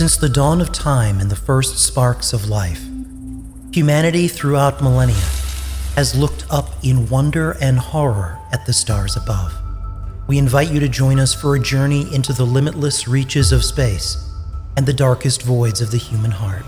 Since the dawn of time and the first sparks of life, humanity throughout millennia has looked up in wonder and horror at the stars above. We invite you to join us for a journey into the limitless reaches of space and the darkest voids of the human heart.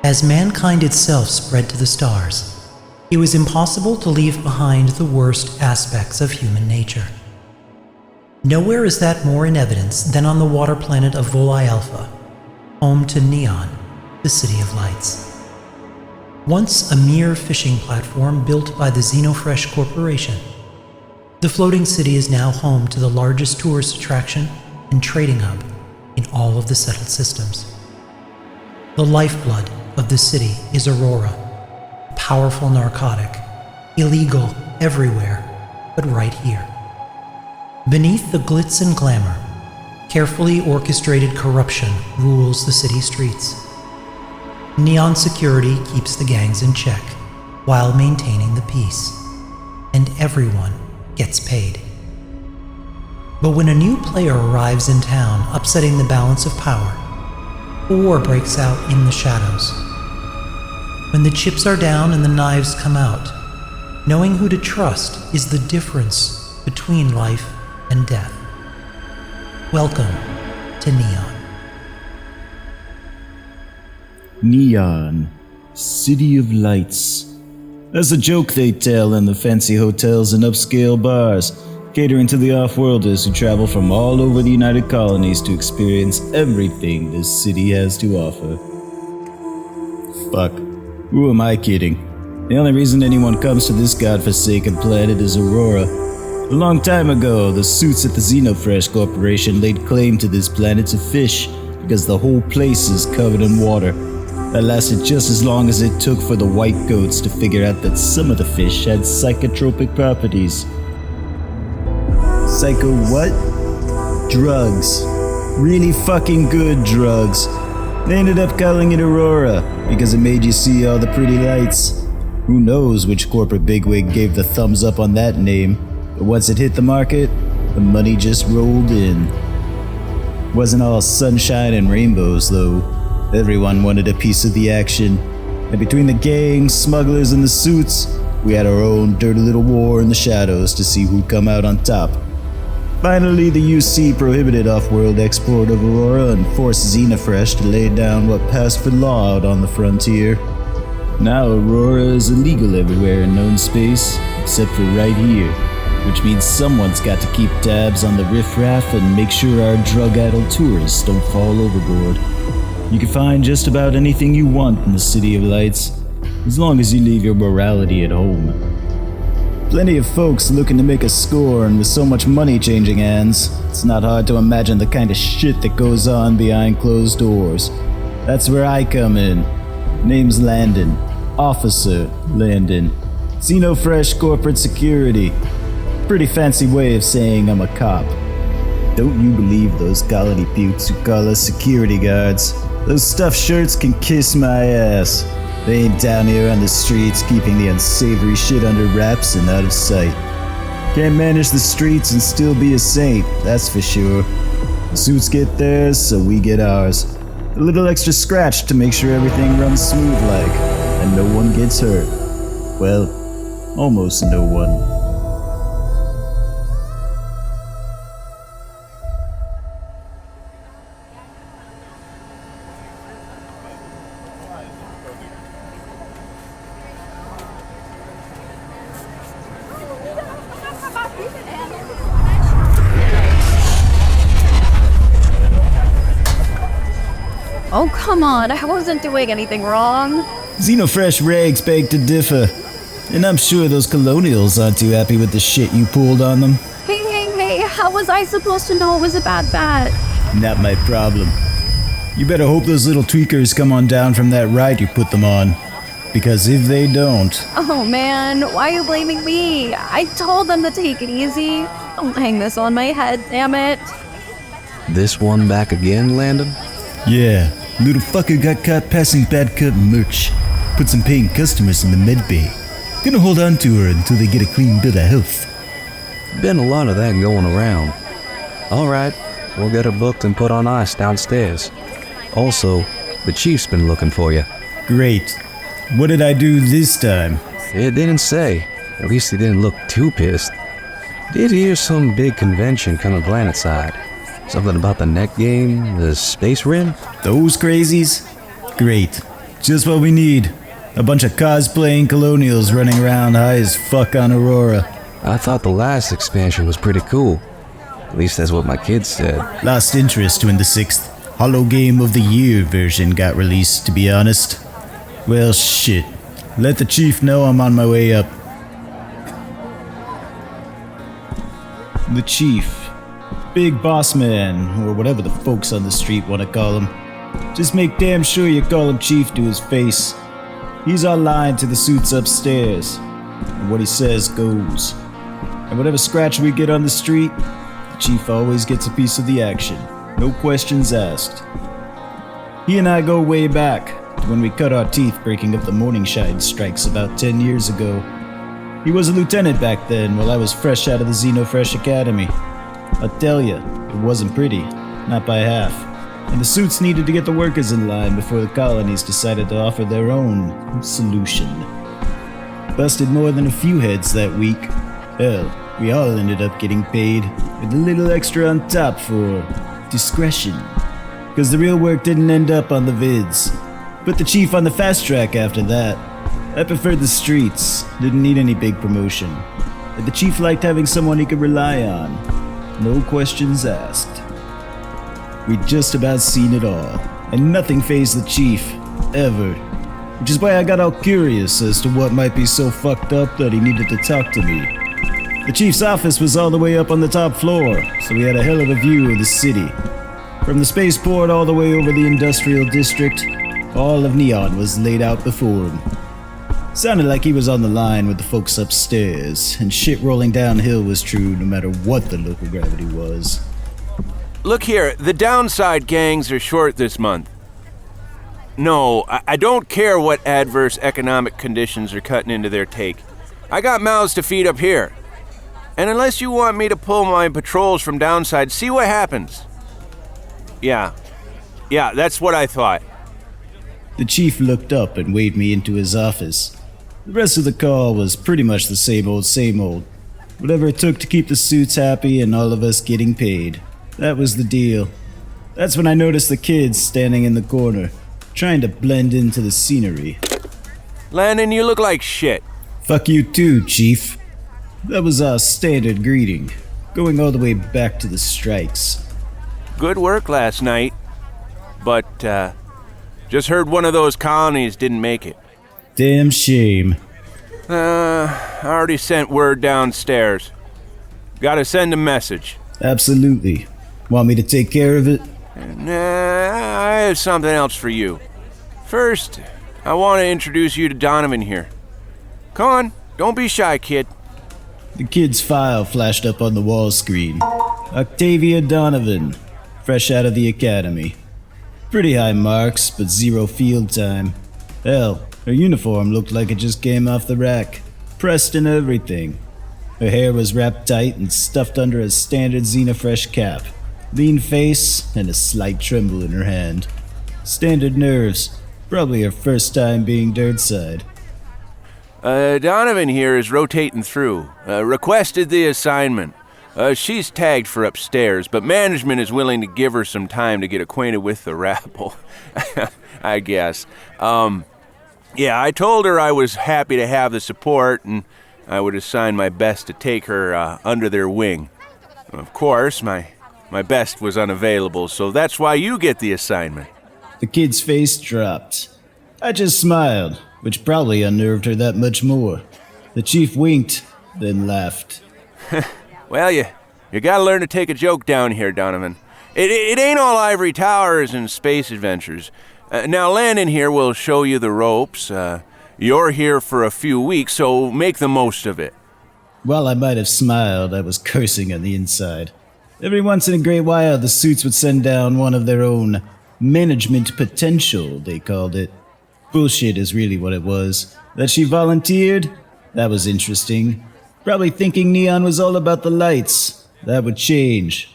As mankind itself spread to the stars, it was impossible to leave behind the worst aspects of human nature. Nowhere is that more in evidence than on the water planet of Volii Alpha, home to Neon, the City of Lights. Once a mere fishing platform built by the Xenofresh Corporation, the floating city is now home to the largest tourist attraction and trading hub in all of the settled systems. The lifeblood of the city is Aurora, a powerful narcotic, illegal everywhere but right here. Beneath the glitz and glamour, carefully orchestrated corruption rules the city streets. Neon security keeps the gangs in check while maintaining the peace, and everyone gets paid. But when a new player arrives in town, upsetting the balance of power, a war breaks out in the shadows. When the chips are down and the knives come out, knowing who to trust is the difference between life and death. Welcome to Neon. Neon, City of Lights. That's a joke they tell in the fancy hotels and upscale bars, catering to the off-worlders who travel from all over the United Colonies to experience everything this city has to offer. Fuck, who am I kidding? The only reason anyone comes to this godforsaken planet is Aurora. A long time ago, the suits at the Xenofresh Corporation laid claim to this planet to fish because the whole place is covered in water. That lasted just as long as it took for the white goats to figure out that some of the fish had psychotropic properties. Psycho what? Drugs. Really fucking good drugs. They ended up calling it Aurora because it made you see all the pretty lights. Who knows which corporate bigwig gave the thumbs up on that name, but once it hit the market, the money just rolled in. Wasn't all sunshine and rainbows though. Everyone wanted a piece of the action, and between the gangs, smugglers, and the suits, we had our own dirty little war in the shadows to see who'd come out on top. Finally, the UC prohibited off-world export of Aurora and forced Xenofresh to lay down what passed for law out on the frontier. Now Aurora is illegal everywhere in known space, except for right here, which means someone's got to keep tabs on the riffraff and make sure our drug-addled tourists don't fall overboard. You can find just about anything you want in the City of Lights, as long as you leave your morality at home. Plenty of folks looking to make a score, and with so much money changing hands, it's not hard to imagine the kind of shit that goes on behind closed doors. That's where I come in. Name's Landon. Officer Landon. Xenofresh Corporate Security. pretty fancy way of saying I'm a cop. Don't you believe those colony pukes who call us security guards? Those stuffed shirts can kiss my ass. They ain't down here on the streets keeping the unsavory shit under wraps and out of sight. Can't manage the streets and still be a saint, that's for sure. The suits get theirs, so we get ours. A little extra scratch to make sure everything runs smooth like, and no one gets hurt. Well, almost no one. Oh, come on, I wasn't doing anything wrong. Xenofresh rags beg to differ. And I'm sure those colonials aren't too happy with the shit you pulled on them. Hey, how was I supposed to know it was a bad bet? Not my problem. You better hope those little tweakers come on down from that ride you put them on. Because if they don't... Oh man, why are you blaming me? I told them to take it easy. Don't hang this on my head, damn it. This one back again, Landon? Yeah, little fucker got caught passing bad cut merch. Put some paying customers in the med bay. Gonna hold on to her until they get a clean bill of health. Been a lot of that going around. Alright, we'll get her booked and put on ice downstairs. Also, the chief's been looking for you. Great. What did I do this time? It didn't say. At least he didn't look too pissed. Did hear some big convention coming planetside. Something about the net game, the space rim? Those crazies? Great. Just what we need. A bunch of cosplaying colonials running around high as fuck on Aurora. I thought the last expansion was pretty cool. At least that's what my kids said. Lost interest when the 6th Holo Game of the Year version got released, to be honest. Well, shit. Let the chief know I'm on my way up. The chief. Big boss man, or whatever the folks on the street want to call him. Just make damn sure you call him chief to his face. He's online to the suits upstairs. And what he says goes. And whatever scratch we get on the street, the chief always gets a piece of the action. No questions asked. He and I go way back to when we cut our teeth breaking up the morning shine strikes about 10 years ago. He was a lieutenant back then while I was fresh out of the Xenofresh Academy. I'll tell ya, it wasn't pretty, not by half. And the suits needed to get the workers in line before the colonies decided to offer their own solution. Busted more than a few heads that week. Hell, we all ended up getting paid, with a little extra on top for discretion. Cause the real work didn't end up on the vids. Put the chief on the fast track after that. I preferred the streets, didn't need any big promotion. But the chief liked having someone he could rely on. No questions asked. We'd just about seen it all, and nothing fazed the chief, ever. Which is why I got all curious as to what might be so fucked up that he needed to talk to me. The chief's office was all the way up on the top floor, so we had a hell of a view of the city. From the spaceport all the way over the industrial district, all of Neon was laid out before him. Sounded like he was on the line with the folks upstairs, and shit rolling downhill was true no matter what the local gravity was. Look here, the downside gangs are short this month. No, I don't care what adverse economic conditions are cutting into their take. I got mouths to feed up here. And unless you want me to pull my patrols from downside, see what happens. Yeah, that's what I thought. The chief looked up and waved me into his office. The rest of the call was pretty much the same old. Whatever it took to keep the suits happy and all of us getting paid. That was the deal. That's when I noticed the kids standing in the corner, trying to blend into the scenery. Landon, you look like shit. Fuck you too, Chief. That was our standard greeting, going all the way back to the strikes. Good work last night, but, just heard one of those colonies didn't make it. Damn shame. I already sent word downstairs. Gotta send a message. Absolutely. Want me to take care of it? Nah, I have something else for you. First, I want to introduce you to Donovan here. Come on, don't be shy, kid. The kid's file flashed up on the wall screen. Octavia Donovan, fresh out of the academy. Pretty high marks, but 0 field time. Hell, her uniform looked like it just came off the rack. Pressed and everything. Her hair was wrapped tight and stuffed under a standard Xenofresh cap. Lean face and a slight tremble in her hand. Standard nerves. Probably her first time being dirtside. Donovan here is rotating through. Requested the assignment. She's tagged for upstairs, but management is willing to give her some time to get acquainted with the rabble. I guess. Yeah, I told her I was happy to have the support, and I would assign my best to take her under their wing. Of course, my best was unavailable, so that's why you get the assignment. The kid's face dropped. I just smiled, which probably unnerved her that much more. The chief winked, then laughed. Well, you gotta learn to take a joke down here, Donovan. It ain't all ivory towers and space adventures. Now, Landon here will show you the ropes. You're here for a few weeks, so make the most of it. While I might have smiled, I was cursing on the inside. Every once in a great while, the suits would send down one of their own management potential, they called it. Bullshit is really what it was. That she volunteered? That was interesting. Probably thinking Neon was all about the lights. That would change.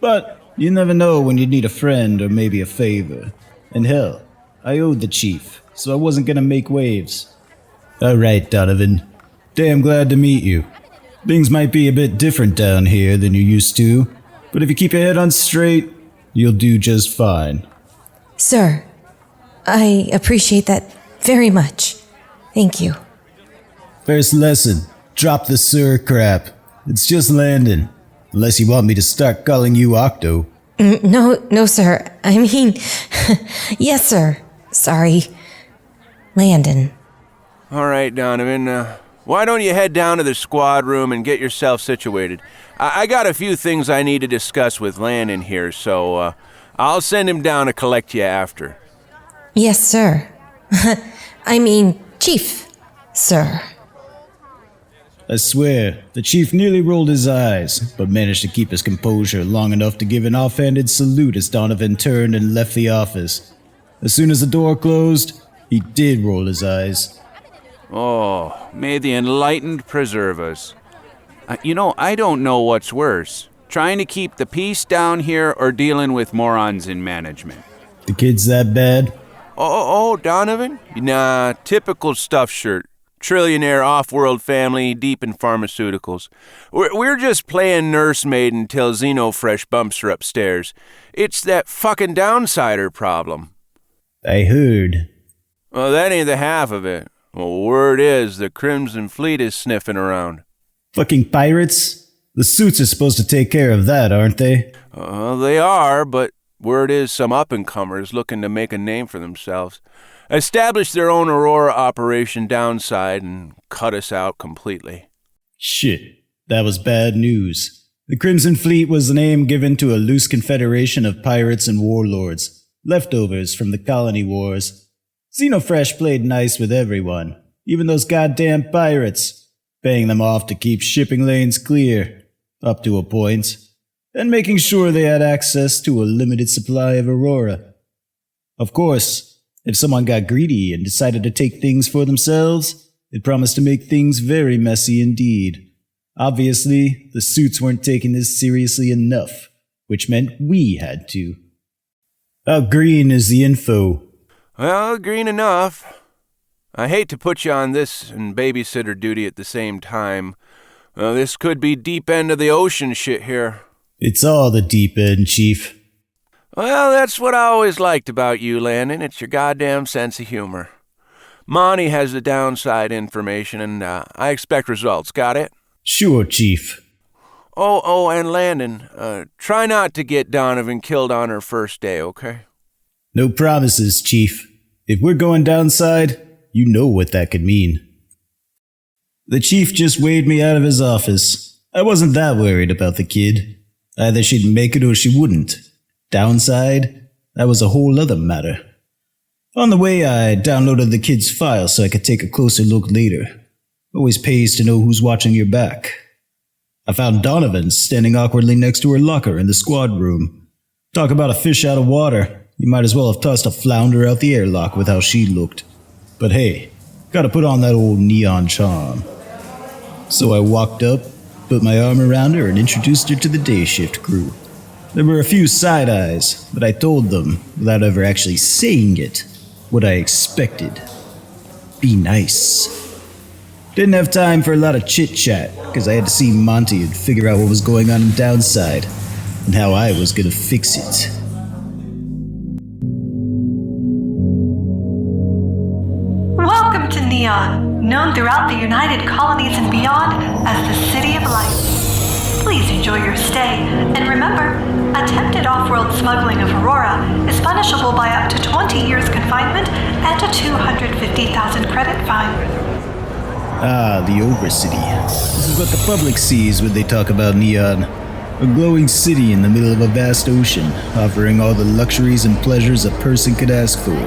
But you never know when you'd need a friend or maybe a favor. And hell, I owed the chief, so I wasn't gonna make waves. Alright, Donovan. Damn glad to meet you. Things might be a bit different down here than you're used to, but if you keep your head on straight, you'll do just fine. Sir, I appreciate that very much. Thank you. First lesson, drop the sir crap. It's just Landon. Unless you want me to start calling you Octo. No, sir. I mean, yes, sir. Sorry. Landon. All right, Donovan. Why don't you head down to the squad room and get yourself situated? I got a few things I need to discuss with Landon here, so I'll send him down to collect you after. Yes, sir. I mean, Chief, sir. I swear, the chief nearly rolled his eyes, but managed to keep his composure long enough to give an offhanded salute as Donovan turned and left the office. As soon as the door closed, he did roll his eyes. Oh, may the enlightened preserve us. I don't know what's worse. Trying to keep the peace down here or dealing with morons in management. The kid's that bad? Oh, Donovan? Nah, typical stuff shirt. Trillionaire off-world family, deep in pharmaceuticals. We're just playing nursemaid until Xenofresh bumps her upstairs. It's that fucking downsider problem. I heard. Well, that ain't the half of it. Well, word is the Crimson Fleet is sniffing around. Fucking pirates? The suits are supposed to take care of that, aren't they? They are, but word is some up-and-comers looking to make a name for themselves. Establish their own Aurora operation downside and cut us out completely. Shit, that was bad news. The Crimson Fleet was the name given to a loose confederation of pirates and warlords, leftovers from the colony wars. Xenofresh played nice with everyone, even those goddamn pirates, paying them off to keep shipping lanes clear, up to a point, and making sure they had access to a limited supply of Aurora. Of course, if someone got greedy and decided to take things for themselves, it promised to make things very messy indeed. Obviously, the suits weren't taking this seriously enough, which meant we had to. How green is the info? Well, green enough. I hate to put you on this and babysitter duty at the same time. This could be deep end of the ocean shit here. It's all the deep end, Chief. Well, that's what I always liked about you, Landon. It's your goddamn sense of humor. Monty has the downside information, and I expect results. Got it? Sure, Chief. Oh, and Landon, try not to get Donovan killed on her first day, okay? No promises, Chief. If we're going downside, you know what that could mean. The Chief just waved me out of his office. I wasn't that worried about the kid. Either she'd make it or she wouldn't. Downside? That was a whole other matter. On the way, I downloaded the kid's file so I could take a closer look later. Always pays to know who's watching your back. I found Donovan standing awkwardly next to her locker in the squad room. Talk about a fish out of water. You might as well have tossed a flounder out the airlock with how she looked. But hey, gotta put on that old neon charm. So I walked up, put my arm around her, and introduced her to the day shift crew. There were a few side eyes, but I told them, without ever actually saying it, what I expected. Be nice. Didn't have time for a lot of chit-chat, because I had to see Monty and figure out what was going on in Downside, and how I was gonna fix it. Welcome to Neon, known throughout the United Colonies and beyond as the City of Light. Please enjoy your stay, and remember, attempted off-world smuggling of Aurora is punishable by up to 20 years confinement and a 250,000 credit fine. Ah, the Overcity. This is what the public sees when they talk about Neon. A glowing city in the middle of a vast ocean, offering all the luxuries and pleasures a person could ask for.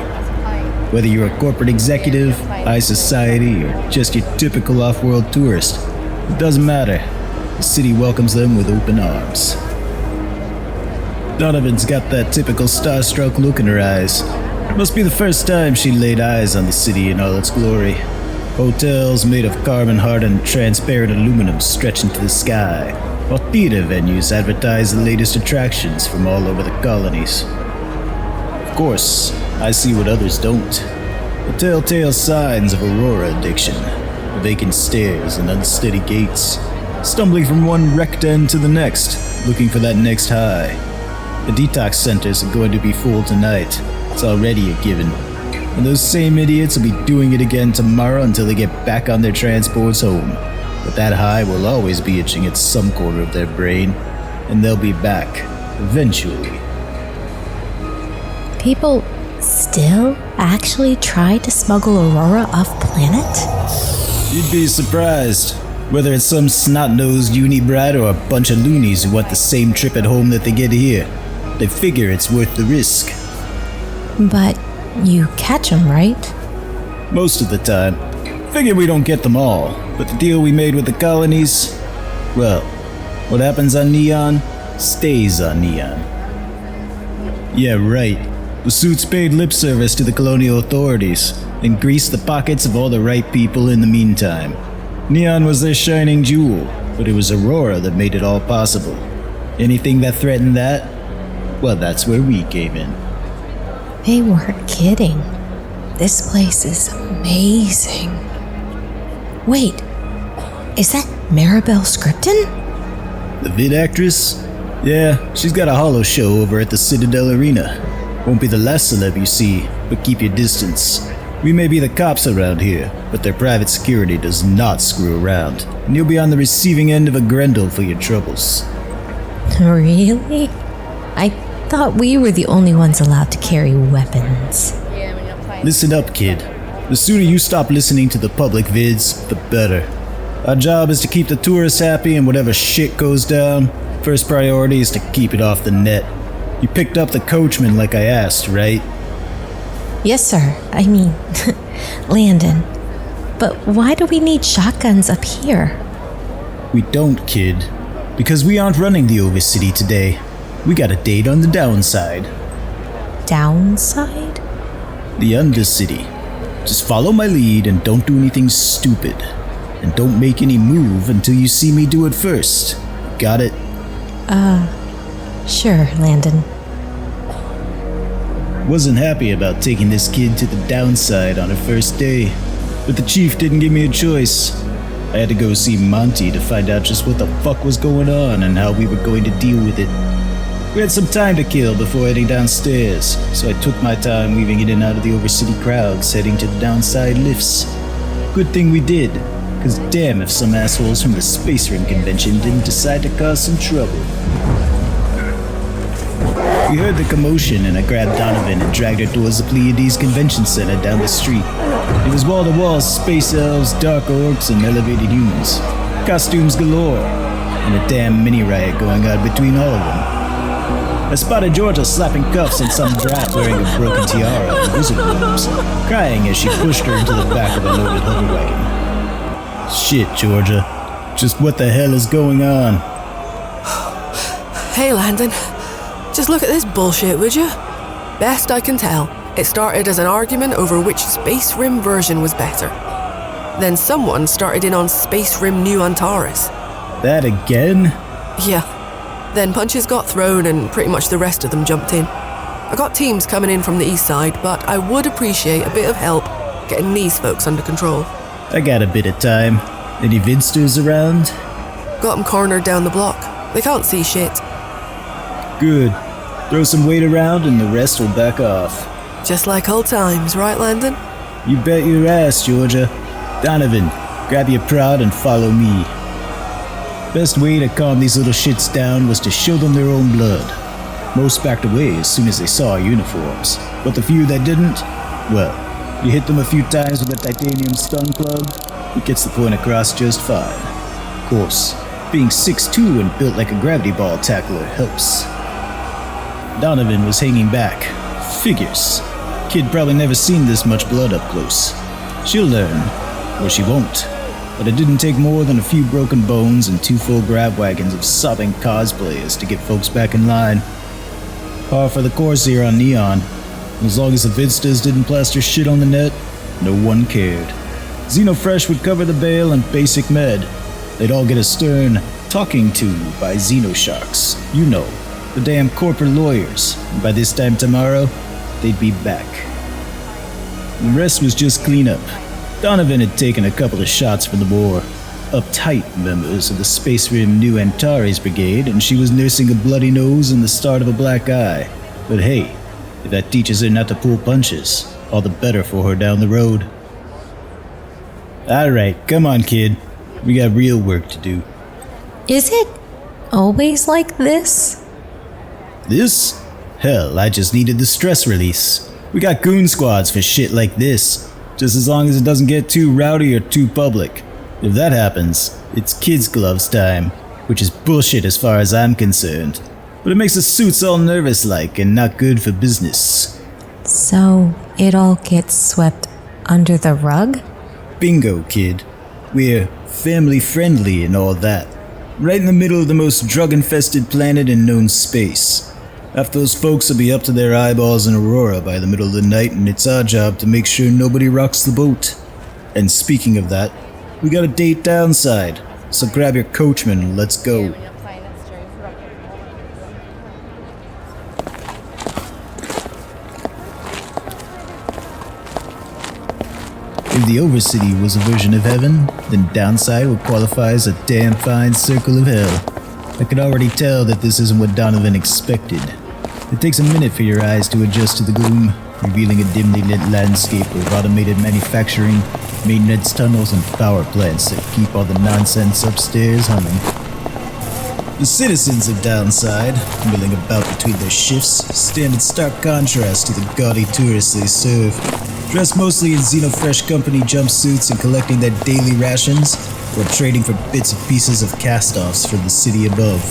Whether you're a corporate executive, high society, or just your typical off-world tourist, it doesn't matter. The city welcomes them with open arms. Donovan's got that typical starstruck look in her eyes. Must be the first time she laid eyes on the city in all its glory. Hotels made of carbon-hardened, transparent aluminum stretch into the sky, while theater venues advertise the latest attractions from all over the colonies. Of course, I see what others don't. The telltale signs of Aurora addiction. Vacant stairs and unsteady gates. Stumbling from one wrecked end to the next, looking for that next high. The detox centers are going to be full tonight. It's already a given. And those same idiots will be doing it again tomorrow until they get back on their transports home. But that high will always be itching at some corner of their brain, and they'll be back, eventually. People still actually try to smuggle Aurora off planet? You'd be surprised. Whether it's some snot-nosed uni-brat or a bunch of loonies who want the same trip at home that they get here, they figure it's worth the risk. But you catch them, right? Most of the time. Figure we don't get them all, but the deal we made with the colonies, well, what happens on Neon, stays on Neon. Yeah, right. The suits paid lip service to the colonial authorities and greased the pockets of all the right people in the meantime. Neon was their shining jewel, but it was Aurora that made it all possible. Anything that threatened that, well, that's where we came in. They weren't kidding. This place is amazing. Wait, is that Maribel Scripton? The vid actress? Yeah, she's got a holo show over at the Citadel Arena. Won't be the last celeb you see, but keep your distance. We may be the cops around here, but their private security does not screw around, and you'll be on the receiving end of a Grendel for your troubles. Really? I thought we were the only ones allowed to carry weapons. Listen up, kid. The sooner you stop listening to the public vids, the better. Our job is to keep the tourists happy, and whatever shit goes down, first priority is to keep it off the net. You picked up the coachman like I asked, right? Yes, sir. I mean, Landon. But why do we need shotguns up here? We don't, kid. Because we aren't running the Overcity today. We got a date on the downside. Downside? The Undercity. Just follow my lead and don't do anything stupid. And don't make any move until you see me do it first. Got it? Sure, Landon. Wasn't happy about taking this kid to the downside on her first day, but the chief didn't give me a choice. I had to go see Monty to find out just what the fuck was going on and how we were going to deal with it. We had some time to kill before heading downstairs, so I took my time weaving in and out of the Overcity crowds heading to the downside lifts. Good thing we did, cause damn if some assholes from the Space Rim convention didn't decide to cause some trouble. We heard the commotion and I grabbed Donovan and dragged her towards the Pleiades Convention Center down the street. It was wall-to-wall space elves, dark orcs, and elevated humans. Costumes galore, and a damn mini-riot going on between all of them. I spotted Georgia slapping cuffs on some brat wearing a broken tiara and wizard robes, crying as she pushed her into the back of a loaded hover wagon. Shit, Georgia. Just what the hell is going on? Hey, Landon. Just look at this bullshit, would you? Best I can tell, it started as an argument over which Space Rim version was better. Then someone started in on Space Rim New Antares. That again? Yeah. Then punches got thrown and pretty much the rest of them jumped in. I got teams coming in from the east side, but I would appreciate a bit of help getting these folks under control. I got a bit of time. Any vidsters around? Got them cornered down the block. They can't see shit. Good. Throw some weight around and the rest will back off. Just like old times, right, Landon? You bet your ass, Georgia. Donovan, grab your prod and follow me. Best way to calm these little shits down was to show them their own blood. Most backed away as soon as they saw our uniforms, but the few that didn't, well, you hit them a few times with a titanium stun club, it gets the point across just fine. Of course, being 6'2" and built like a gravity ball tackler helps. Donovan was hanging back. Figures. Kid probably never seen this much blood up close. She'll learn, or she won't. But it didn't take more than a few broken bones and 2 full grab wagons of sobbing cosplayers to get folks back in line. Par for the course here on Neon. As long as the vidsters didn't plaster shit on the net, no one cared. Xenofresh would cover the bail and basic med. They'd all get a stern talking to by Xenosharks. You know, the damn corporate lawyers. And by this time tomorrow, they'd be back. The rest was just cleanup. Donovan had taken a couple of shots from the more uptight members of the Space Rim New Antares Brigade, and she was nursing a bloody nose and the start of a black eye. But hey, if that teaches her not to pull punches, all the better for her down the road. Alright, come on, kid. We got real work to do. Is it always like this? This? Hell, I just needed the stress release. We got goon squads for shit like this. Just as long as it doesn't get too rowdy or too public. If that happens, it's kids' gloves time, which is bullshit as far as I'm concerned. But it makes the suits all nervous-like and not good for business. So it all gets swept under the rug? Bingo, kid. We're family-friendly and all that. Right in the middle of the most drug-infested planet in known space. Half those folks will be up to their eyeballs in Aurora by the middle of the night, and it's our job to make sure nobody rocks the boat. And speaking of that, we got a date downside, so grab your coachman and let's go. If the Overcity was a version of heaven, then downside would qualify as a damn fine circle of hell. I could already tell that this isn't what Donovan expected. It takes a minute for your eyes to adjust to the gloom, revealing a dimly lit landscape of automated manufacturing, maintenance tunnels, and power plants that keep all the nonsense upstairs humming. The citizens of Downside, milling about between their shifts, stand in stark contrast to the gaudy tourists they serve, dressed mostly in Xenofresh Company jumpsuits and collecting their daily rations, or trading for bits and pieces of cast-offs from the city above.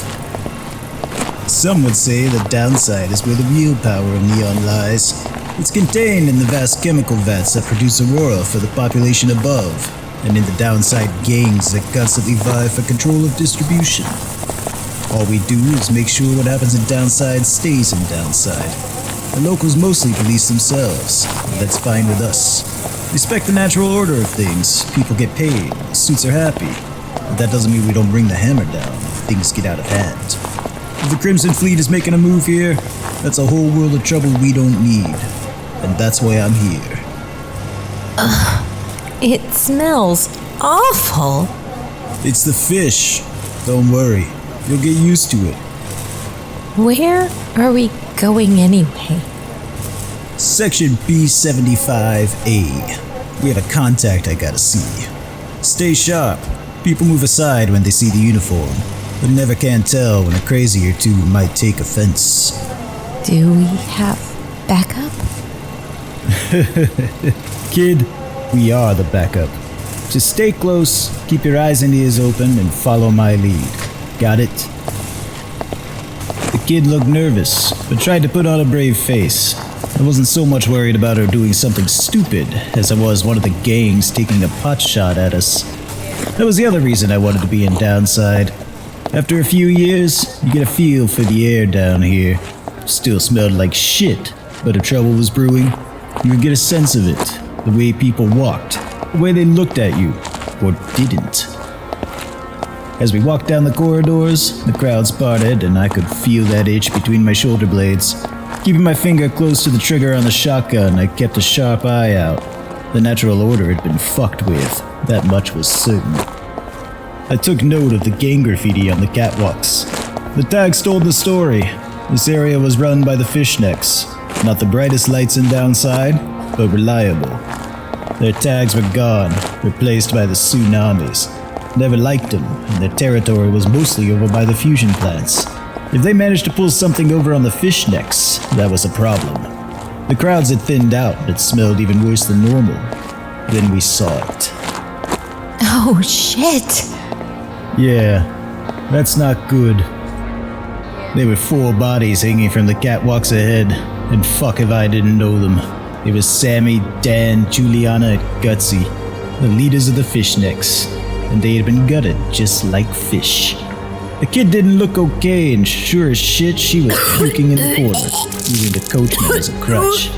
Some would say the Downside is where the real power of Neon lies. It's contained in the vast chemical vats that produce Aurora for the population above, and in the Downside gangs that constantly vie for control of distribution. All we do is make sure what happens in Downside stays in Downside. The locals mostly police themselves, and that's fine with us. Respect the natural order of things, people get paid, the suits are happy. But that doesn't mean we don't bring the hammer down if things get out of hand. If the Crimson Fleet is making a move here, that's a whole world of trouble we don't need. And that's why I'm here. It smells awful. It's the fish. Don't worry, you'll get used to it. Where are we going anyway? Section B75A. We have a contact I gotta see. Stay sharp. People move aside when they see the uniform, but never can tell when a crazy or two might take offense. Do we have backup? Kid, we are the backup. Just stay close, keep your eyes and ears open, and follow my lead. Got it? The kid looked nervous, but tried to put on a brave face. I wasn't so much worried about her doing something stupid as I was one of the gangs taking a pot shot at us. That was the other reason I wanted to be in Downside. After a few years, you get a feel for the air down here. Still smelled like shit, but if trouble was brewing, you would get a sense of it. The way people walked, the way they looked at you, or didn't. As we walked down the corridors, the crowds parted and I could feel that itch between my shoulder blades. Keeping my finger close to the trigger on the shotgun, I kept a sharp eye out. The natural order had been fucked with, that much was certain. I took note of the gang graffiti on the catwalks. The tags told the story. This area was run by the Fishnecks. Not the brightest lights in Downside, but reliable. Their tags were gone, replaced by the Tsunamis. Never liked them, and their territory was mostly over by the fusion plants. If they managed to pull something over on the Fishnecks, that was a problem. The crowds had thinned out, and it smelled even worse than normal. Then we saw it. Oh, shit. Yeah, that's not good. There were 4 bodies hanging from the catwalks ahead, and fuck if I didn't know them. It was Sammy, Dan, Juliana, and Gutsy, the leaders of the Fishnecks, and they had been gutted just like fish. The kid didn't look okay, and sure as shit, she was puking in the corner, using the coachman as a crutch.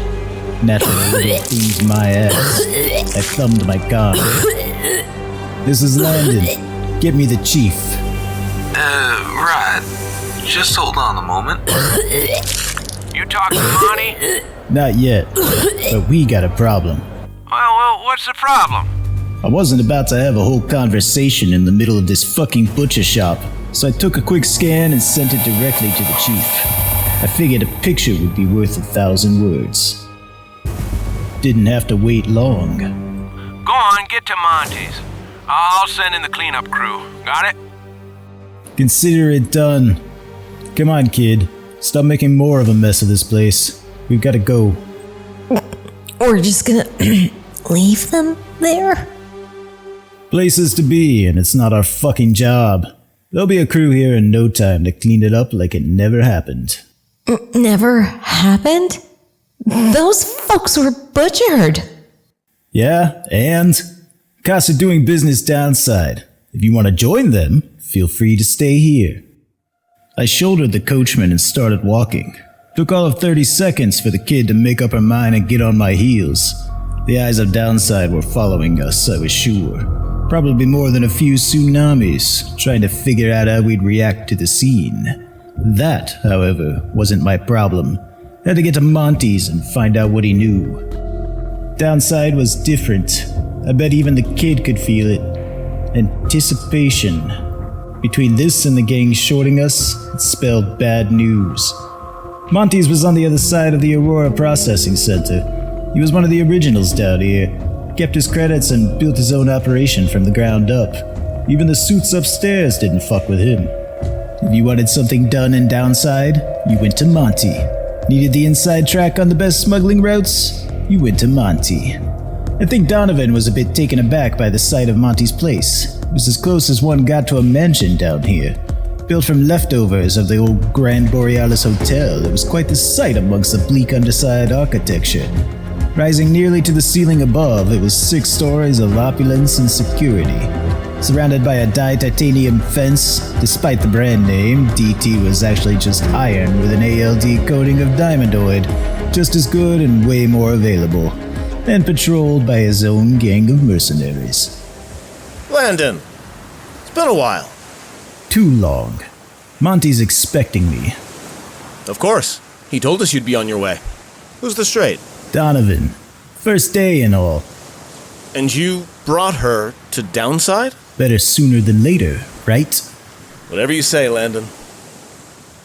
Naturally, it pleased my ass. I thumbed my card. This is Landon. Get me the chief. Right. Just hold on a moment. You talking to Monty? Not yet, but we got a problem. Well, what's the problem? I wasn't about to have a whole conversation in the middle of this fucking butcher shop, so I took a quick scan and sent it directly to the chief. I figured a picture would be worth 1,000 words. Didn't have to wait long. Go on, get to Monty's. I'll send in the cleanup crew. Got it? Consider it done. Come on, kid. Stop making more of a mess of this place. We've got to go. We're just gonna leave them there? Places to be, and it's not our fucking job. There'll be a crew here in no time to clean it up like it never happened. Never happened? Those folks were butchered. Yeah, and cops are doing business Downside. If you want to join them, feel free to stay here. I shouldered the coachman and started walking. Took all of 30 seconds for the kid to make up her mind and get on my heels. The eyes of Downside were following us, I was sure. Probably more than a few tsunamis, trying to figure out how we'd react to the scene. That, however, wasn't my problem. I had to get to Monty's and find out what he knew. Downside was different. I bet even the kid could feel it. Anticipation. Between this and the gang shorting us, it spelled bad news. Monty's was on the other side of the Aurora processing center. He was one of the originals down here. Kept his credits and built his own operation from the ground up. Even the suits upstairs didn't fuck with him. If you wanted something done in Downside, you went to Monty. Needed the inside track on the best smuggling routes? You went to Monty. I think Donovan was a bit taken aback by the sight of Monty's place. It was as close as one got to a mansion down here. Built from leftovers of the old Grand Borealis Hotel, it was quite the sight amongst the bleak underside architecture. Rising nearly to the ceiling above, it was 6 stories of opulence and security. Surrounded by a di-titanium fence, despite the brand name, DT was actually just iron with an ALD coating of diamondoid, just as good and way more available, and patrolled by his own gang of mercenaries. Landon, it's been a while. Too long. Monty's expecting me. Of course. He told us you'd be on your way. Who's the straight? Donovan. First day and all. And you brought her to Downside? Better sooner than later, right? Whatever you say, Landon.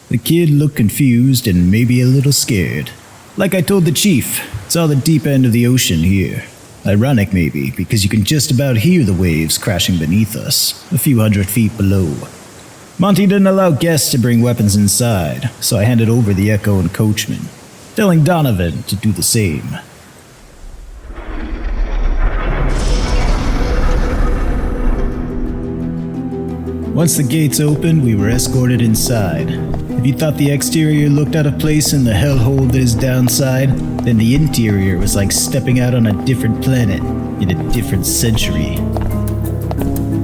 The kid looked confused and maybe a little scared. Like I told the chief, it's all the deep end of the ocean here. Ironic maybe, because you can just about hear the waves crashing beneath us, a few hundred feet below. Monty didn't allow guests to bring weapons inside, so I handed over the Echo and Coachman, telling Donovan to do the same. Once the gates opened, we were escorted inside. If you thought the exterior looked out of place in the hellhole that is Downside, then the interior was like stepping out on a different planet, in a different century.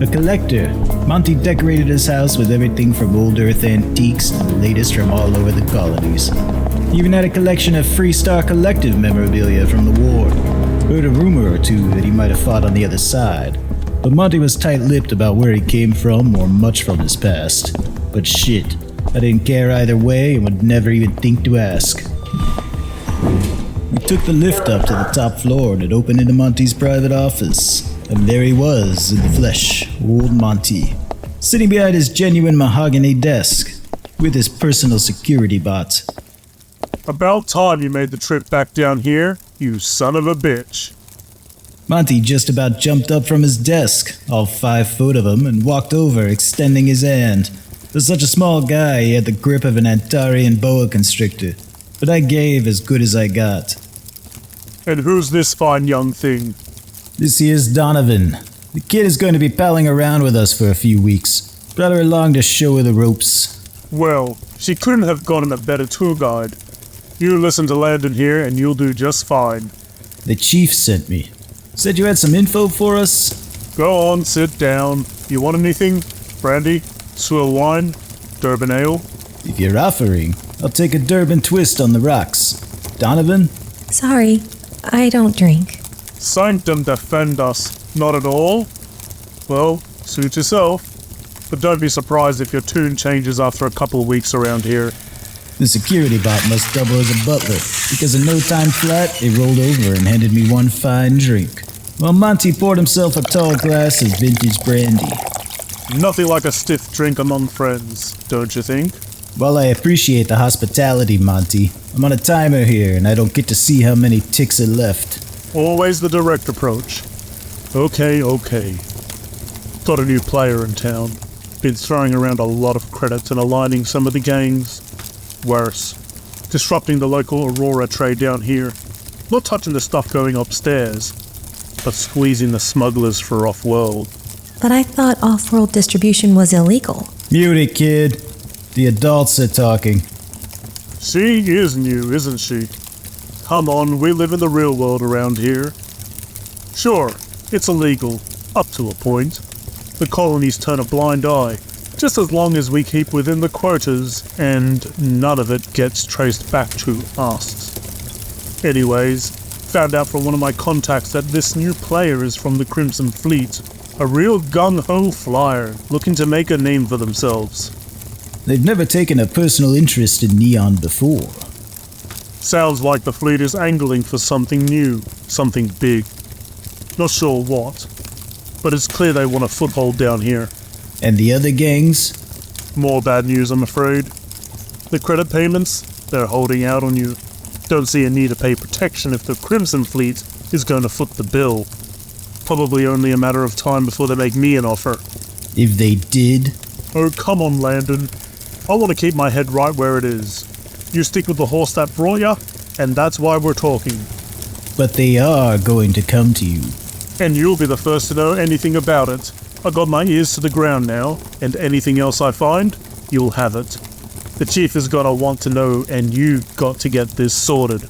A collector, Monty decorated his house with everything from old Earth antiques to the latest from all over the colonies. He even had a collection of Freestar Collective memorabilia from the war. Heard a rumor or two that he might have fought on the other side, but Monty was tight-lipped about where he came from or much from his past. But shit, I didn't care either way and would never even think to ask. We took the lift up to the top floor and it opened into Monty's private office. And there he was, in the flesh, old Monty, sitting behind his genuine mahogany desk, with his personal security bot. About time you made the trip back down here, you son of a bitch. Monty just about jumped up from his desk, all 5 foot of him, and walked over, extending his hand. For such a small guy, he had the grip of an Antarian boa constrictor, but I gave as good as I got. And who's this fine young thing? This here's Donovan. The kid is going to be palling around with us for a few weeks. Brought her along to show her the ropes. Well, she couldn't have gotten a better tour guide. You listen to Landon here and you'll do just fine. The chief sent me. Said you had some info for us? Go on, sit down. You want anything? Brandy? Swill wine? Durban ale? If you're offering, I'll take a Durban twist on the rocks. Donovan? Sorry, I don't drink. Sanctum defend us. Not at all? Well, suit yourself. But don't be surprised if your tune changes after a couple of weeks around here. The security bot must double as a butler, because in no time flat, it rolled over and handed me one fine drink, while Monty poured himself a tall glass of vintage brandy. Nothing like a stiff drink among friends, don't you think? While I appreciate the hospitality, Monty, I'm on a timer here and I don't get to see how many ticks are left. Always the direct approach. Okay. Got a new player in town. Been throwing around a lot of credits and aligning some of the gangs. Worse, disrupting the local Aurora trade down here. Not touching the stuff going upstairs, but squeezing the smugglers for off-world. But I thought off-world distribution was illegal. Mute it, kid. The adults are talking. She is new, isn't she? Come on, we live in the real world around here. Sure, it's illegal, up to a point. The colonies turn a blind eye, just as long as we keep within the quotas and none of it gets traced back to us. Anyways, found out from one of my contacts that this new player is from the Crimson Fleet, a real gung-ho flyer looking to make a name for themselves. They've never taken a personal interest in Neon before. Sounds like the fleet is angling for something new, something big. Not sure what, but it's clear they want a foothold down here. And the other gangs? More bad news, I'm afraid. The credit payments, they're holding out on you. Don't see a need to pay protection if the Crimson Fleet is going to foot the bill. Probably only a matter of time before they make me an offer. If they did? Oh, come on, Landon. I want to keep my head right where it is. You stick with the horse that brought ya, and that's why we're talking. But they are going to come to you. And you'll be the first to know anything about it. I got my ears to the ground now, and anything else I find, you'll have it. The chief is gonna want to know, and you got to get this sorted.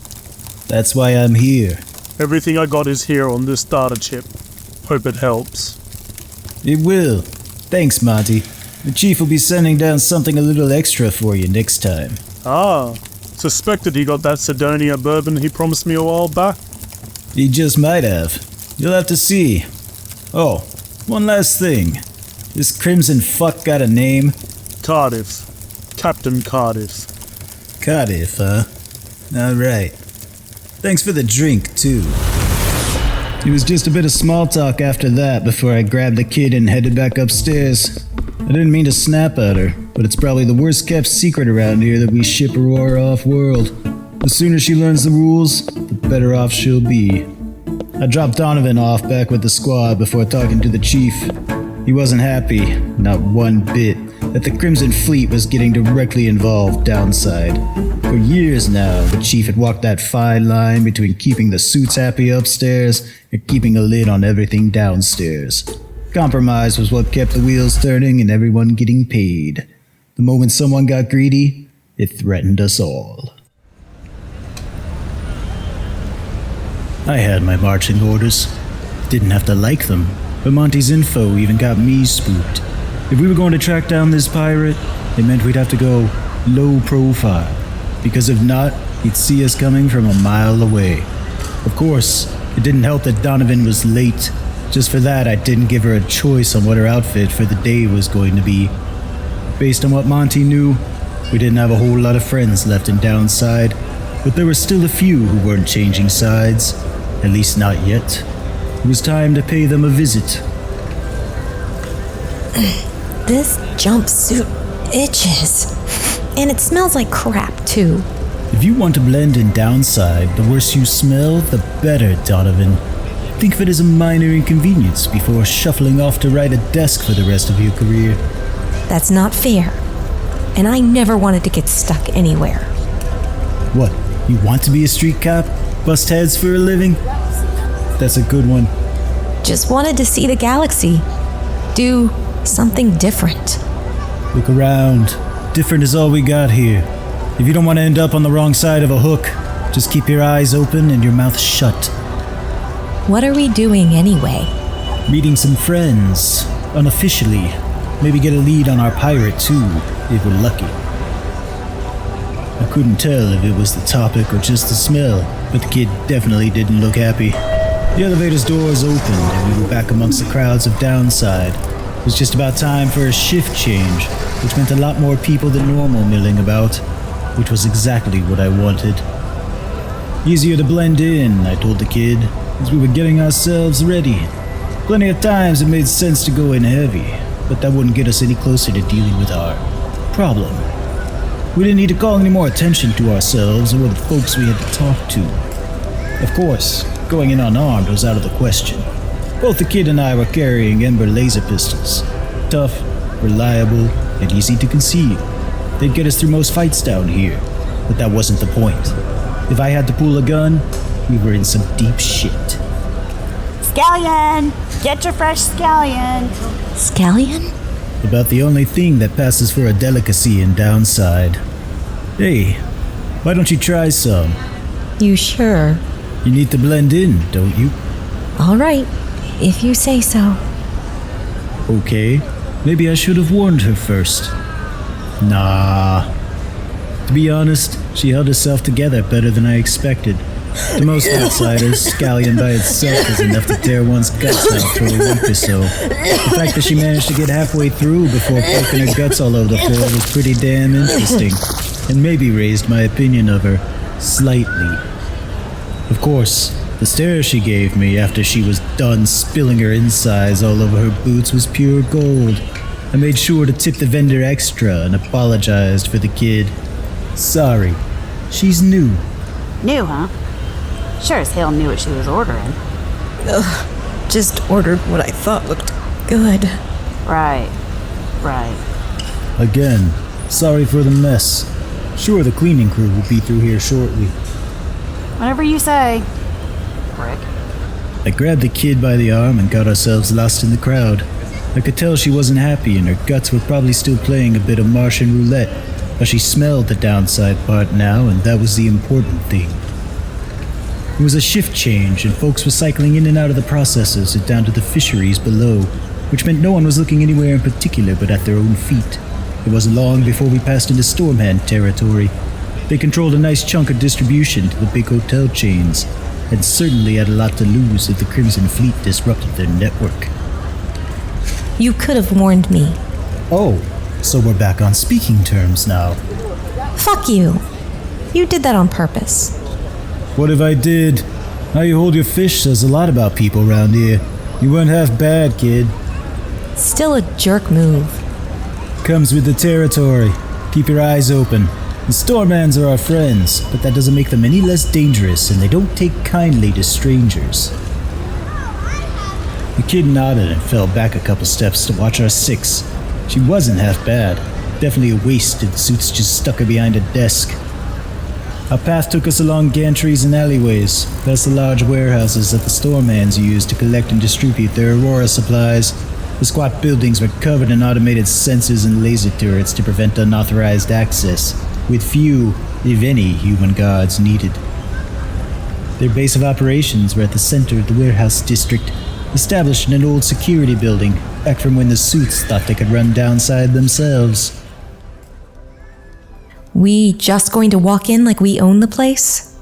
That's why I'm here. Everything I got is here on this data chip. Hope it helps. It will. Thanks, Monty. The chief will be sending down something a little extra for you next time. Ah, suspected he got that Sidonia bourbon he promised me a while back. He just might have. You'll have to see. Oh, one last thing. This crimson fuck got a name? Cardiff. Captain Cardiff. Cardiff, huh? Alright. Thanks for the drink, too. It was just a bit of small talk after that before I grabbed the kid and headed back upstairs. I didn't mean to snap at her, but it's probably the worst kept secret around here that we ship Aurora off-world. The sooner she learns the rules, the better off she'll be. I dropped Donovan off back with the squad before talking to the chief. He wasn't happy, not one bit, that the Crimson Fleet was getting directly involved downside. For years now, the chief had walked that fine line between keeping the suits happy upstairs and keeping a lid on everything downstairs. Compromise was what kept the wheels turning and everyone getting paid. The moment someone got greedy, it threatened us all. I had my marching orders. Didn't have to like them, But Monty's info even got me spooked. If we were going to track down this pirate, it meant we'd have to go low profile. Because if not, he'd see us coming from a mile away. Of course, it didn't help that Donovan was late. Just for that, I didn't give her a choice on what her outfit for the day was going to be. Based on what Monty knew, we didn't have a whole lot of friends left in Downside, but there were still a few who weren't changing sides, at least not yet. It was time to pay them a visit. This jumpsuit itches. And it smells like crap, too. If you want to blend in Downside, the worse you smell, the better, Donovan. Think of it as a minor inconvenience before shuffling off to ride a desk for the rest of your career. That's not fair. And I never wanted to get stuck anywhere. What, you want to be a street cop? Bust heads for a living? That's a good one. Just wanted to see the galaxy. Do something different. Look around. Different is all we got here. If you don't want to end up on the wrong side of a hook, just keep your eyes open and your mouth shut. What are we doing anyway? Meeting some friends, unofficially. Maybe get a lead on our pirate too, if we're lucky. I couldn't tell if it was the topic or just the smell, but the kid definitely didn't look happy. The elevator's doors opened and we were back amongst the crowds of Downside. It was just about time for a shift change, which meant a lot more people than normal milling about, which was exactly what I wanted. Easier to blend in, I told the kid, as we were getting ourselves ready. Plenty of times it made sense to go in heavy, but that wouldn't get us any closer to dealing with our problem. We didn't need to call any more attention to ourselves or the folks we had to talk to. Of course, going in unarmed was out of the question. Both the kid and I were carrying Ember laser pistols. Tough, reliable, and easy to conceal. They'd get us through most fights down here, but that wasn't the point. If I had to pull a gun, we were in some deep shit. Scallion! Get your fresh scallion! Scallion? About the only thing that passes for a delicacy in Downside. Hey, why don't you try some? You sure? You need to blend in, don't you? All right, if you say so. Okay, maybe I should have warned her first. Nah. To be honest, she held herself together better than I expected. To most outsiders, Scallion by itself is enough to tear one's guts out for a week or so. The fact that she managed to get halfway through before poking her guts all over the floor was pretty damn interesting, and maybe raised my opinion of her slightly. Of course, the stare she gave me after she was done spilling her insides all over her boots was pure gold. I made sure to tip the vendor extra and apologized for the kid. Sorry, she's new. New, huh? Sure as hell knew what she was ordering. Ugh, just ordered what I thought looked good. Right. Again, sorry for the mess. Sure, the cleaning crew will be through here shortly. Whatever you say, prick. I grabbed the kid by the arm and got ourselves lost in the crowd. I could tell she wasn't happy and her guts were probably still playing a bit of Martian roulette, but she smelled the Downside part now, and that was the important thing. It was a shift change, and folks were cycling in and out of the processors and down to the fisheries below, which meant no one was looking anywhere in particular but at their own feet. It wasn't long before we passed into Stormhand territory. They controlled a nice chunk of distribution to the big hotel chains, and certainly had a lot to lose if the Crimson Fleet disrupted their network. You could have warned me. Oh, so we're back on speaking terms now. Fuck you. You did that on purpose. What if I did? How you hold your fish says a lot about people around here. You weren't half bad, kid. Still a jerk move. Comes with the territory. Keep your eyes open. The Stormhands are our friends, but that doesn't make them any less dangerous, and they don't take kindly to strangers. The kid nodded and fell back a couple steps to watch our six. She wasn't half bad. Definitely a waste if the suits just stuck her behind a desk. Our path took us along gantries and alleyways, past the large warehouses that the Stormhands used to collect and distribute their Aurora supplies. The squat buildings were covered in automated sensors and laser turrets to prevent unauthorized access, with few, if any, human guards needed. Their base of operations were at the center of the warehouse district, established in an old security building, back from when the suits thought they could run downside themselves. We just going to walk in like we own the place?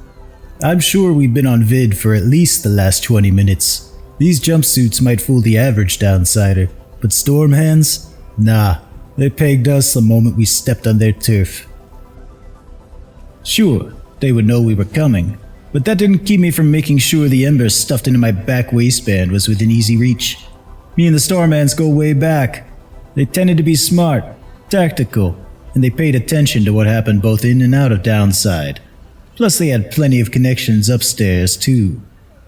I'm sure we've been on vid for at least the last 20 minutes. These jumpsuits might fool the average downsider, but Stormhands? Nah, they pegged us the moment we stepped on their turf. Sure, they would know we were coming, but that didn't keep me from making sure the ember stuffed into my back waistband was within easy reach. Me and the Starmans go way back. They tended to be smart, tactical, and they paid attention to what happened both in and out of Downside. Plus they had plenty of connections upstairs too.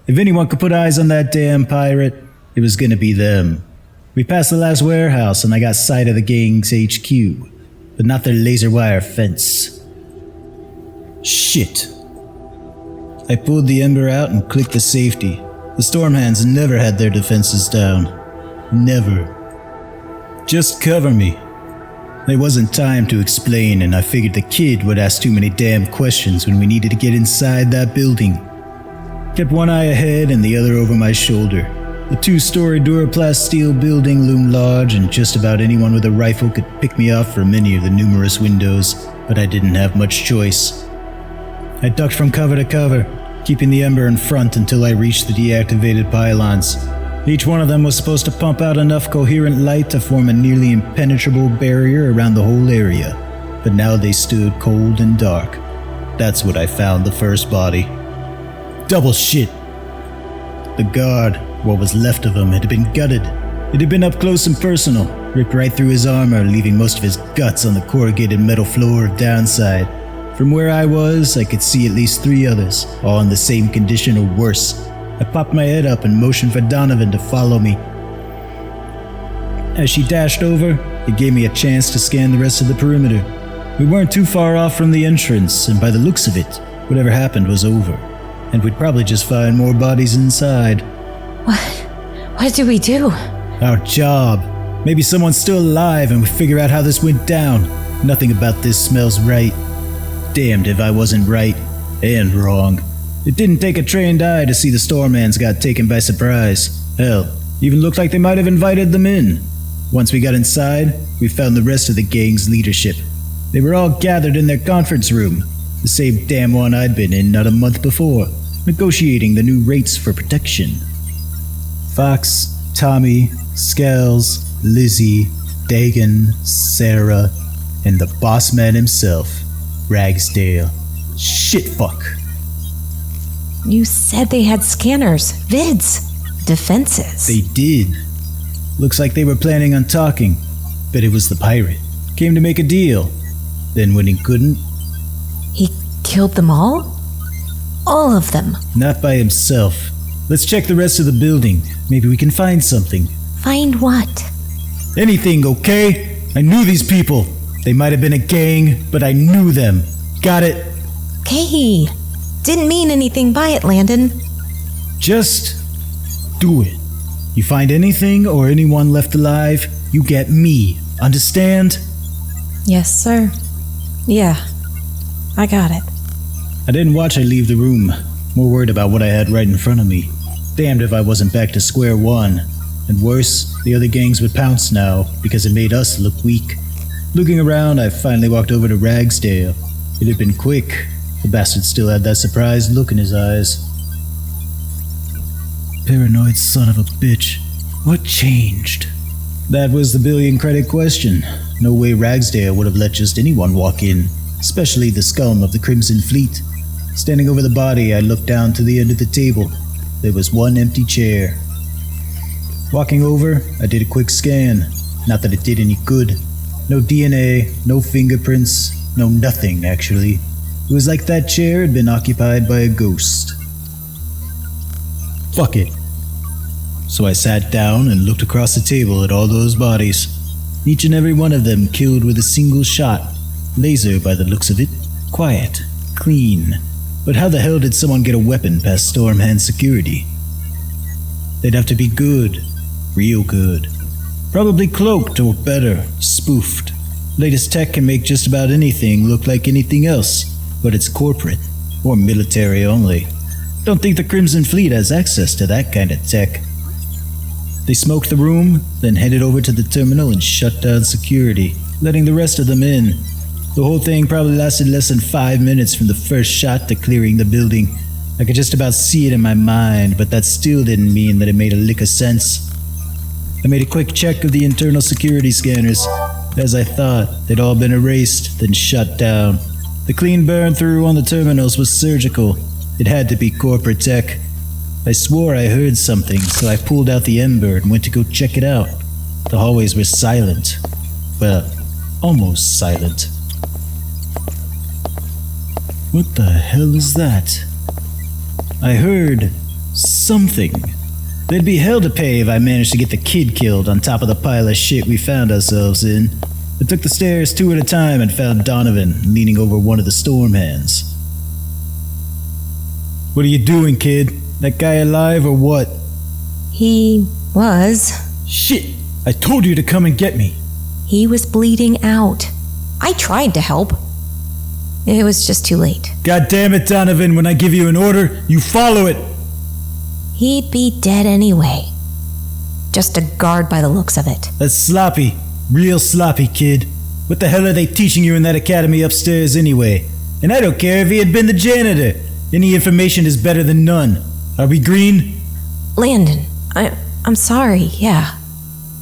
If anyone could put eyes on that damn pirate, it was gonna be them. We passed the last warehouse and I got sight of the gang's HQ, but not their laser wire fence. Shit. I pulled the ember out and clicked the safety. The Stormhands never had their defenses down. Never. Just cover me. There wasn't time to explain, and I figured the kid would ask too many damn questions when we needed to get inside that building. Kept one eye ahead and the other over my shoulder. The 2-story Duraplast steel building loomed large, and just about anyone with a rifle could pick me off from any of the numerous windows, but I didn't have much choice. I ducked from cover to cover, keeping the ember in front until I reached the deactivated pylons. Each one of them was supposed to pump out enough coherent light to form a nearly impenetrable barrier around the whole area, but now they stood cold and dark. That's what I found the first body. Double shit! The guard, what was left of him, had been gutted. It had been up close and personal, ripped right through his armor, leaving most of his guts on the corrugated metal floor of Downside. From where I was, I could see at least 3 others, all in the same condition or worse. I popped my head up and motioned for Donovan to follow me. As she dashed over, it gave me a chance to scan the rest of the perimeter. We weren't too far off from the entrance, and by the looks of it, whatever happened was over. And we'd probably just find more bodies inside. What do we do? Our job. Maybe someone's still alive and we figure out how this went down. Nothing about this smells right. Damned if I wasn't right and wrong. It didn't take a trained eye to see the Stormhands got taken by surprise. Hell, even looked like they might have invited them in. Once we got inside, we found the rest of the gang's leadership. They were all gathered in their conference room, the same damn one I'd been in not a month before, negotiating the new rates for protection. Fox, Tommy, Scales, Lizzie, Dagan, Sarah, and the boss man himself, Ragsdale. Shitfuck. You said they had scanners, vids, defenses. They did. Looks like they were planning on talking, but it was the pirate. Came to make a deal. Then when he couldn't... He killed them all? All of them? Not by himself. Let's check the rest of the building. Maybe we can find something. Find what? Anything, okay? I knew these people. They might have been a gang, but I knew them. Got it? Okay. Didn't mean anything by it, Landon. Just do it. You find anything or anyone left alive, you get me. Understand? Yes, sir. Yeah. I got it. I didn't watch her leave the room. More worried about what I had right in front of me. Damned if I wasn't back to square one. And worse, the other gangs would pounce now because it made us look weak. Looking around, I finally walked over to Ragsdale. It had been quick. The bastard still had that surprised look in his eyes. Paranoid son of a bitch. What changed? That was the billion-credit question. No way Ragsdale would have let just anyone walk in, especially the scum of the Crimson Fleet. Standing over the body, I looked down to the end of the table. There was one empty chair. Walking over, I did a quick scan. Not that it did any good. No DNA, no fingerprints, no nothing, actually. It was like that chair had been occupied by a ghost. Fuck it. So I sat down and looked across the table at all those bodies. Each and every one of them killed with a single shot. Laser by the looks of it. Quiet. Clean. But how the hell did someone get a weapon past Stormhand security? They'd have to be good. Real good. Probably cloaked or better, spoofed. Latest tech can make just about anything look like anything else, but it's corporate, or military only. Don't think the Crimson Fleet has access to that kind of tech. They smoked the room, then headed over to the terminal and shut down security, letting the rest of them in. The whole thing probably lasted less than 5 minutes from the first shot to clearing the building. I could just about see it in my mind, but that still didn't mean that it made a lick of sense. I made a quick check of the internal security scanners. As I thought, they'd all been erased, then shut down. The clean burn through on the terminals was surgical. It had to be corporate tech. I swore I heard something, so I pulled out the Ember and went to go check it out. The hallways were silent. Well, almost silent. What the hell is that? I heard something. There'd be hell to pay if I managed to get the kid killed on top of the pile of shit we found ourselves in. I took the stairs 2 at a time and found Donovan leaning over one of the storm hands. What are you doing, kid? That guy alive or what? He was. Shit! I told you to come and get me. He was bleeding out. I tried to help. It was just too late. God damn it, Donovan, when I give you an order, you follow it! He'd be dead anyway. Just a guard by the looks of it. That's sloppy. Real sloppy, kid. What the hell are they teaching you in that academy upstairs anyway? And I don't care if he had been the janitor. Any information is better than none. Are we green? Landon, I'm sorry, yeah.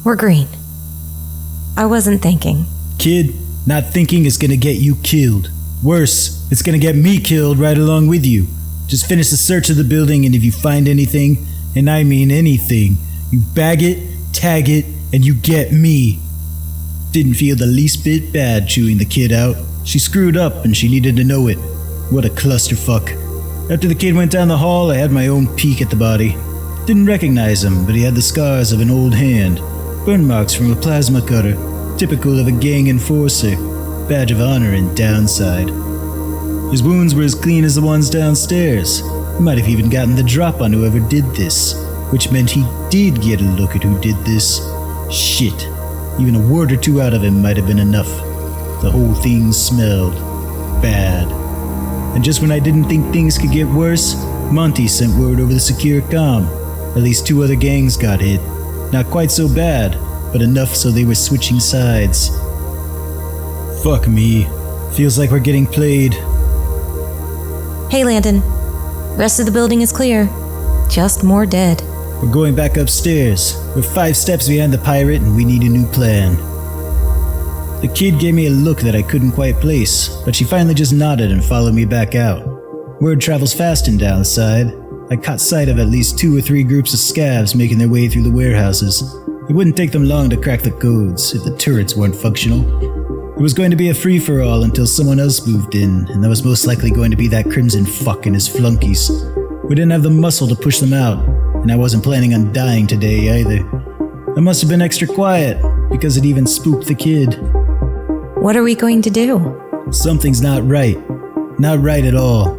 We're green. I wasn't thinking. Kid, not thinking is gonna get you killed. Worse, it's gonna get me killed right along with you. Just finish the search of the building, and if you find anything, and I mean anything, you bag it, tag it, and you get me. Didn't feel the least bit bad chewing the kid out. She screwed up and she needed to know it. What a clusterfuck. After the kid went down the hall, I had my own peek at the body. Didn't recognize him, but he had the scars of an old hand. Burn marks from a plasma cutter. Typical of a gang enforcer. Badge of honor and downside. His wounds were as clean as the ones downstairs. He might have even gotten the drop on whoever did this, which meant he did get a look at who did this. Shit. Even a word or two out of him might have been enough. The whole thing smelled bad. And just when I didn't think things could get worse, Monty sent word over the secure comm. At least 2 other gangs got hit. Not quite so bad, but enough so they were switching sides. Fuck me. Feels like we're getting played. Hey, Landon. Rest of the building is clear. Just more dead. We're going back upstairs. We're 5 steps behind the pirate and we need a new plan. The kid gave me a look that I couldn't quite place, but she finally just nodded and followed me back out. Word travels fast in downside. I caught sight of at least 2 or 3 groups of scavs making their way through the warehouses. It wouldn't take them long to crack the codes if the turrets weren't functional. It was going to be a free-for-all until someone else moved in, and that was most likely going to be that crimson fuck and his flunkies. We didn't have the muscle to push them out, and I wasn't planning on dying today either. I must have been extra quiet, because it even spooked the kid. What are we going to do? Something's not right. Not right at all.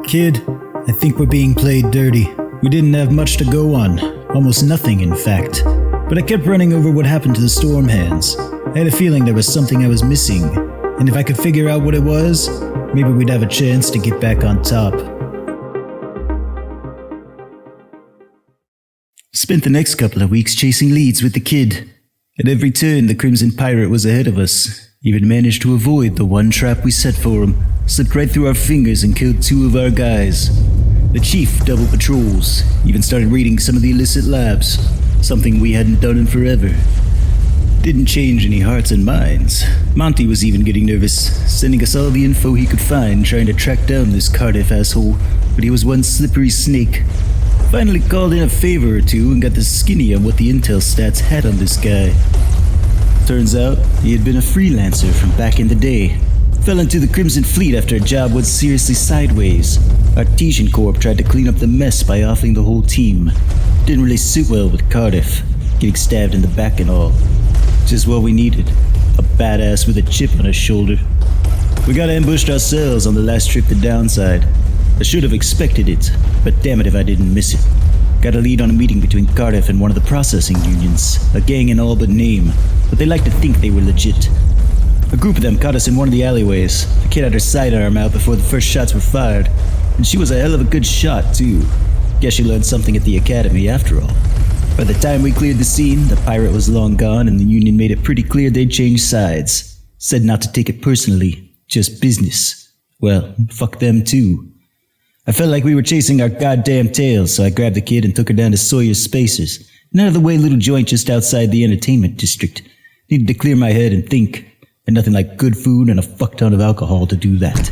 Kid, I think we're being played dirty. We didn't have much to go on. Almost nothing, in fact. But I kept running over what happened to the storm hands. I had a feeling there was something I was missing, and if I could figure out what it was, maybe we'd have a chance to get back on top. Spent the next couple of weeks chasing leads with the kid. At every turn, the Crimson Pirate was ahead of us. Even managed to avoid the one trap we set for him. Slipped right through our fingers and killed 2 of our guys. The chief doubled patrols. Even started raiding some of the illicit labs. Something we hadn't done in forever. Didn't change any hearts and minds. Monty was even getting nervous, sending us all the info he could find, trying to track down this Cardiff asshole, but he was one slippery snake. Finally called in a favor or 2 and got the skinny on what the intel stats had on this guy. Turns out, he had been a freelancer from back in the day. Fell into the Crimson Fleet after a job went seriously sideways. Artesian Corp tried to clean up the mess by offing the whole team. Didn't really suit well with Cardiff, getting stabbed in the back and all. Just what we needed. A badass with a chip on his shoulder. We got ambushed ourselves on the last trip to Downside. I should have expected it, but damn it if I didn't miss it. Got a lead on a meeting between Cardiff and one of the processing unions, a gang in all but name, but they like to think they were legit. A group of them caught us in one of the alleyways. The kid had her sidearm out before the first shots were fired, and she was a hell of a good shot, too. Guess she learned something at the academy after all. By the time we cleared the scene, the pirate was long gone and the Union made it pretty clear they'd changed sides. Said not to take it personally, just business. Well, fuck them too. I felt like we were chasing our goddamn tails, so I grabbed the kid and took her down to Sawyer's Spacers, an out-of-the-way little joint just outside the entertainment district. Needed to clear my head and think, and nothing like good food and a fuck ton of alcohol to do that.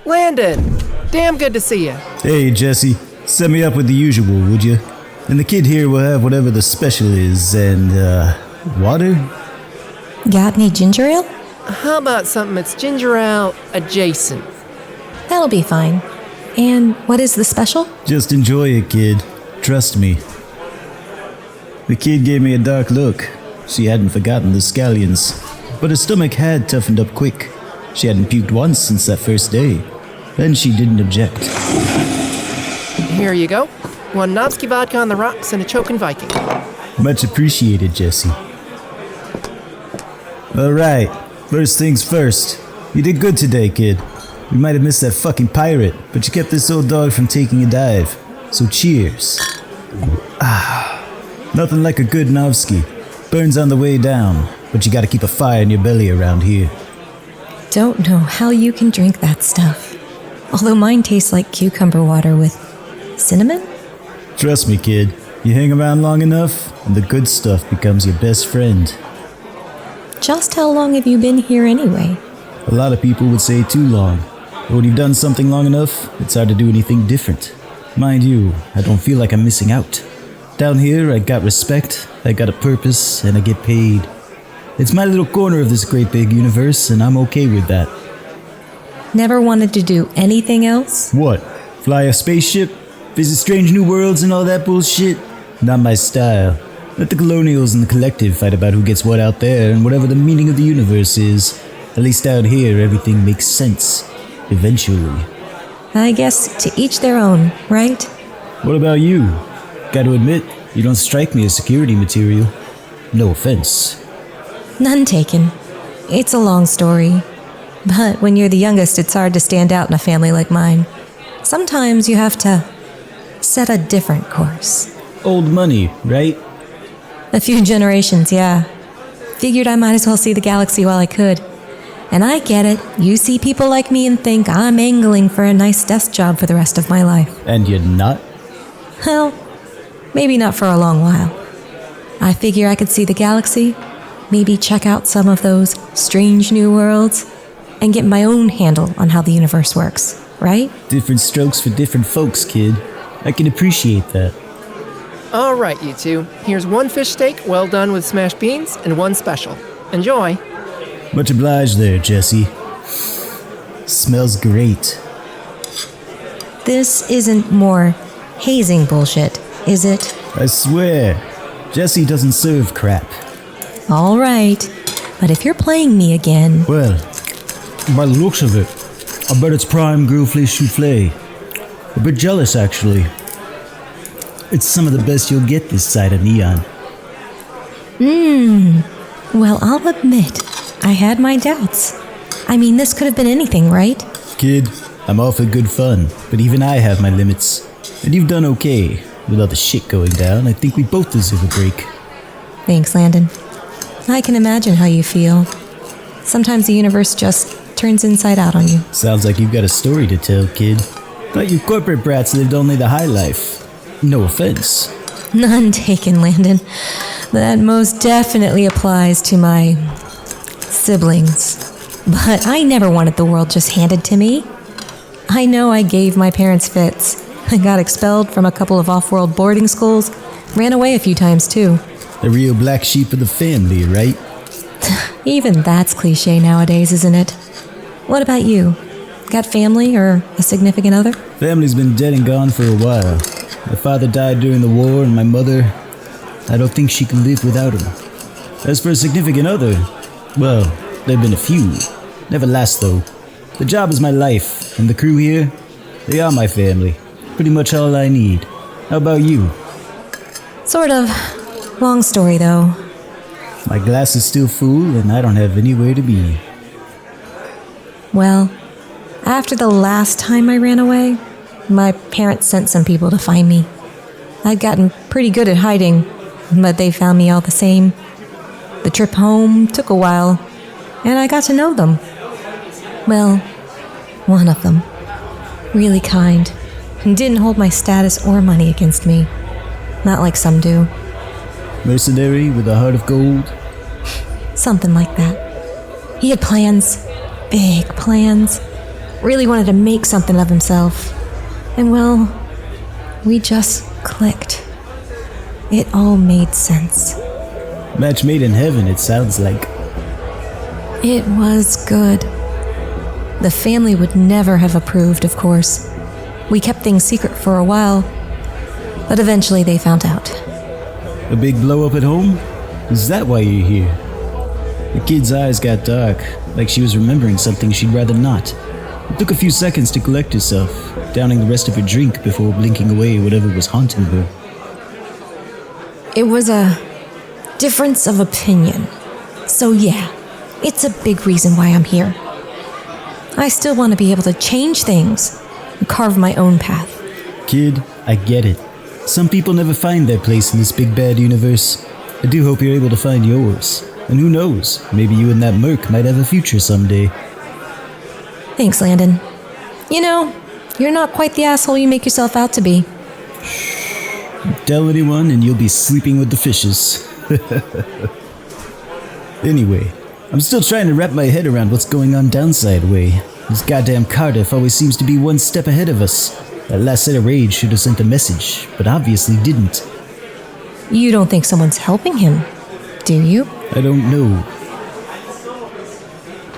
Landon! Damn good to see you. Hey, Jesse. Set me up with the usual, would you? And the kid here will have whatever the special is, and, water? Got any ginger ale? How about something that's ginger ale adjacent? That'll be fine. And what is the special? Just enjoy it, kid. Trust me. The kid gave me a dark look. She hadn't forgotten the scallions, but her stomach had toughened up quick. She hadn't puked once since that first day. Then she didn't object. Here you go. 1 Novsky vodka on the rocks and a choking Viking. Much appreciated, Jesse. Alright, first things first. You did good today, kid. We might have missed that fucking pirate, but you kept this old dog from taking a dive. So cheers. Nothing like a good Novsky. Burns on the way down, but you gotta keep a fire in your belly around here. Don't know how you can drink that stuff. Although mine tastes like cucumber water with cinnamon? Trust me, kid. You hang around long enough, and the good stuff becomes your best friend. Just how long have you been here anyway? A lot of people would say too long. But when you've done something long enough, it's hard to do anything different. Mind you, I don't feel like I'm missing out. Down here, I got respect, I got a purpose, and I get paid. It's my little corner of this great big universe, and I'm okay with that. Never wanted to do anything else? What? Fly a spaceship? Visit strange new worlds and all that bullshit? Not my style. Let the colonials and the collective fight about who gets what out there and whatever the meaning of the universe is. At least out here, everything makes sense. Eventually. I guess to each their own, right? What about you? Gotta admit, you don't strike me as security material. No offense. None taken. It's a long story. But when you're the youngest, it's hard to stand out in a family like mine. Sometimes you have to set a different course. Old money, right? A few generations, yeah. Figured I might as well see the galaxy while I could. And I get it. You see people like me and think I'm angling for a nice desk job for the rest of my life. And you're not? Well, maybe not for a long while. I figure I could see the galaxy, maybe check out some of those strange new worlds, and get my own handle on how the universe works, right? Different strokes for different folks, kid. I can appreciate that. All right, you two. Here's 1 fish steak, well done with smashed beans, and 1 special. Enjoy. Much obliged there, Jesse. Smells great. This isn't more hazing bullshit, is it? I swear, Jesse doesn't serve crap. All right, but if you're playing me again... Well, by the looks of it, I bet it's prime grilled fish souffle. A bit jealous, actually. It's some of the best you'll get this side of Neon. Well, I'll admit, I had my doubts. I mean, this could have been anything, right? Kid, I'm all for good fun, but even I have my limits. And you've done okay. With all the shit going down, I think we both deserve a break. Thanks, Landon. I can imagine how you feel. Sometimes the universe just turns inside out on you. Sounds like you've got a story to tell, kid. Thought you corporate brats lived only the high life. No offense. None taken, Landon. That most definitely applies to my siblings. But I never wanted the world just handed to me. I know I gave my parents fits. I got expelled from a couple of off-world boarding schools. Ran away a few times, too. The real black sheep of the family, right? Even that's cliche nowadays, isn't it? What about you? Got family or a significant other? Family's been dead and gone for a while. My father died during the war, and my mother, I don't think she could live without him. As for a significant other, well, there've been a few. Never last, though. The job is my life, and the crew here, they are my family. Pretty much all I need. How about you? Sort of. Long story, though. My glass is still full, and I don't have anywhere to be. Well, after the last time I ran away, my parents sent some people to find me. I'd gotten pretty good at hiding, but they found me all the same. The trip home took a while, and I got to know them. Well, one of them. Really kind, and didn't hold my status or money against me. Not like some do. Mercenary with a heart of gold? Something like that. He had plans. Big plans. Really wanted to make something of himself. And well, we just clicked. It all made sense. Match made in heaven, it sounds like. It was good. The family would never have approved, of course. We kept things secret for a while, but eventually they found out. A big blow up at home? Is that why you're here? The kid's eyes got dark, like she was remembering something she'd rather not. It took a few seconds to collect herself, downing the rest of her drink before blinking away whatever was haunting her. It was a difference of opinion. So yeah, it's a big reason why I'm here. I still want to be able to change things and carve my own path. Kid, I get it. Some people never find their place in this big bad universe. I do hope you're able to find yours. And who knows, maybe you and that merc might have a future someday. Thanks, Landon. You know, you're not quite the asshole you make yourself out to be. Tell anyone and you'll be sleeping with the fishes. Anyway, I'm still trying to wrap my head around what's going on downside way. This goddamn Cardiff always seems to be one step ahead of us. That last set of raids should have sent a message, but obviously didn't. You don't think someone's helping him, do you? I don't know.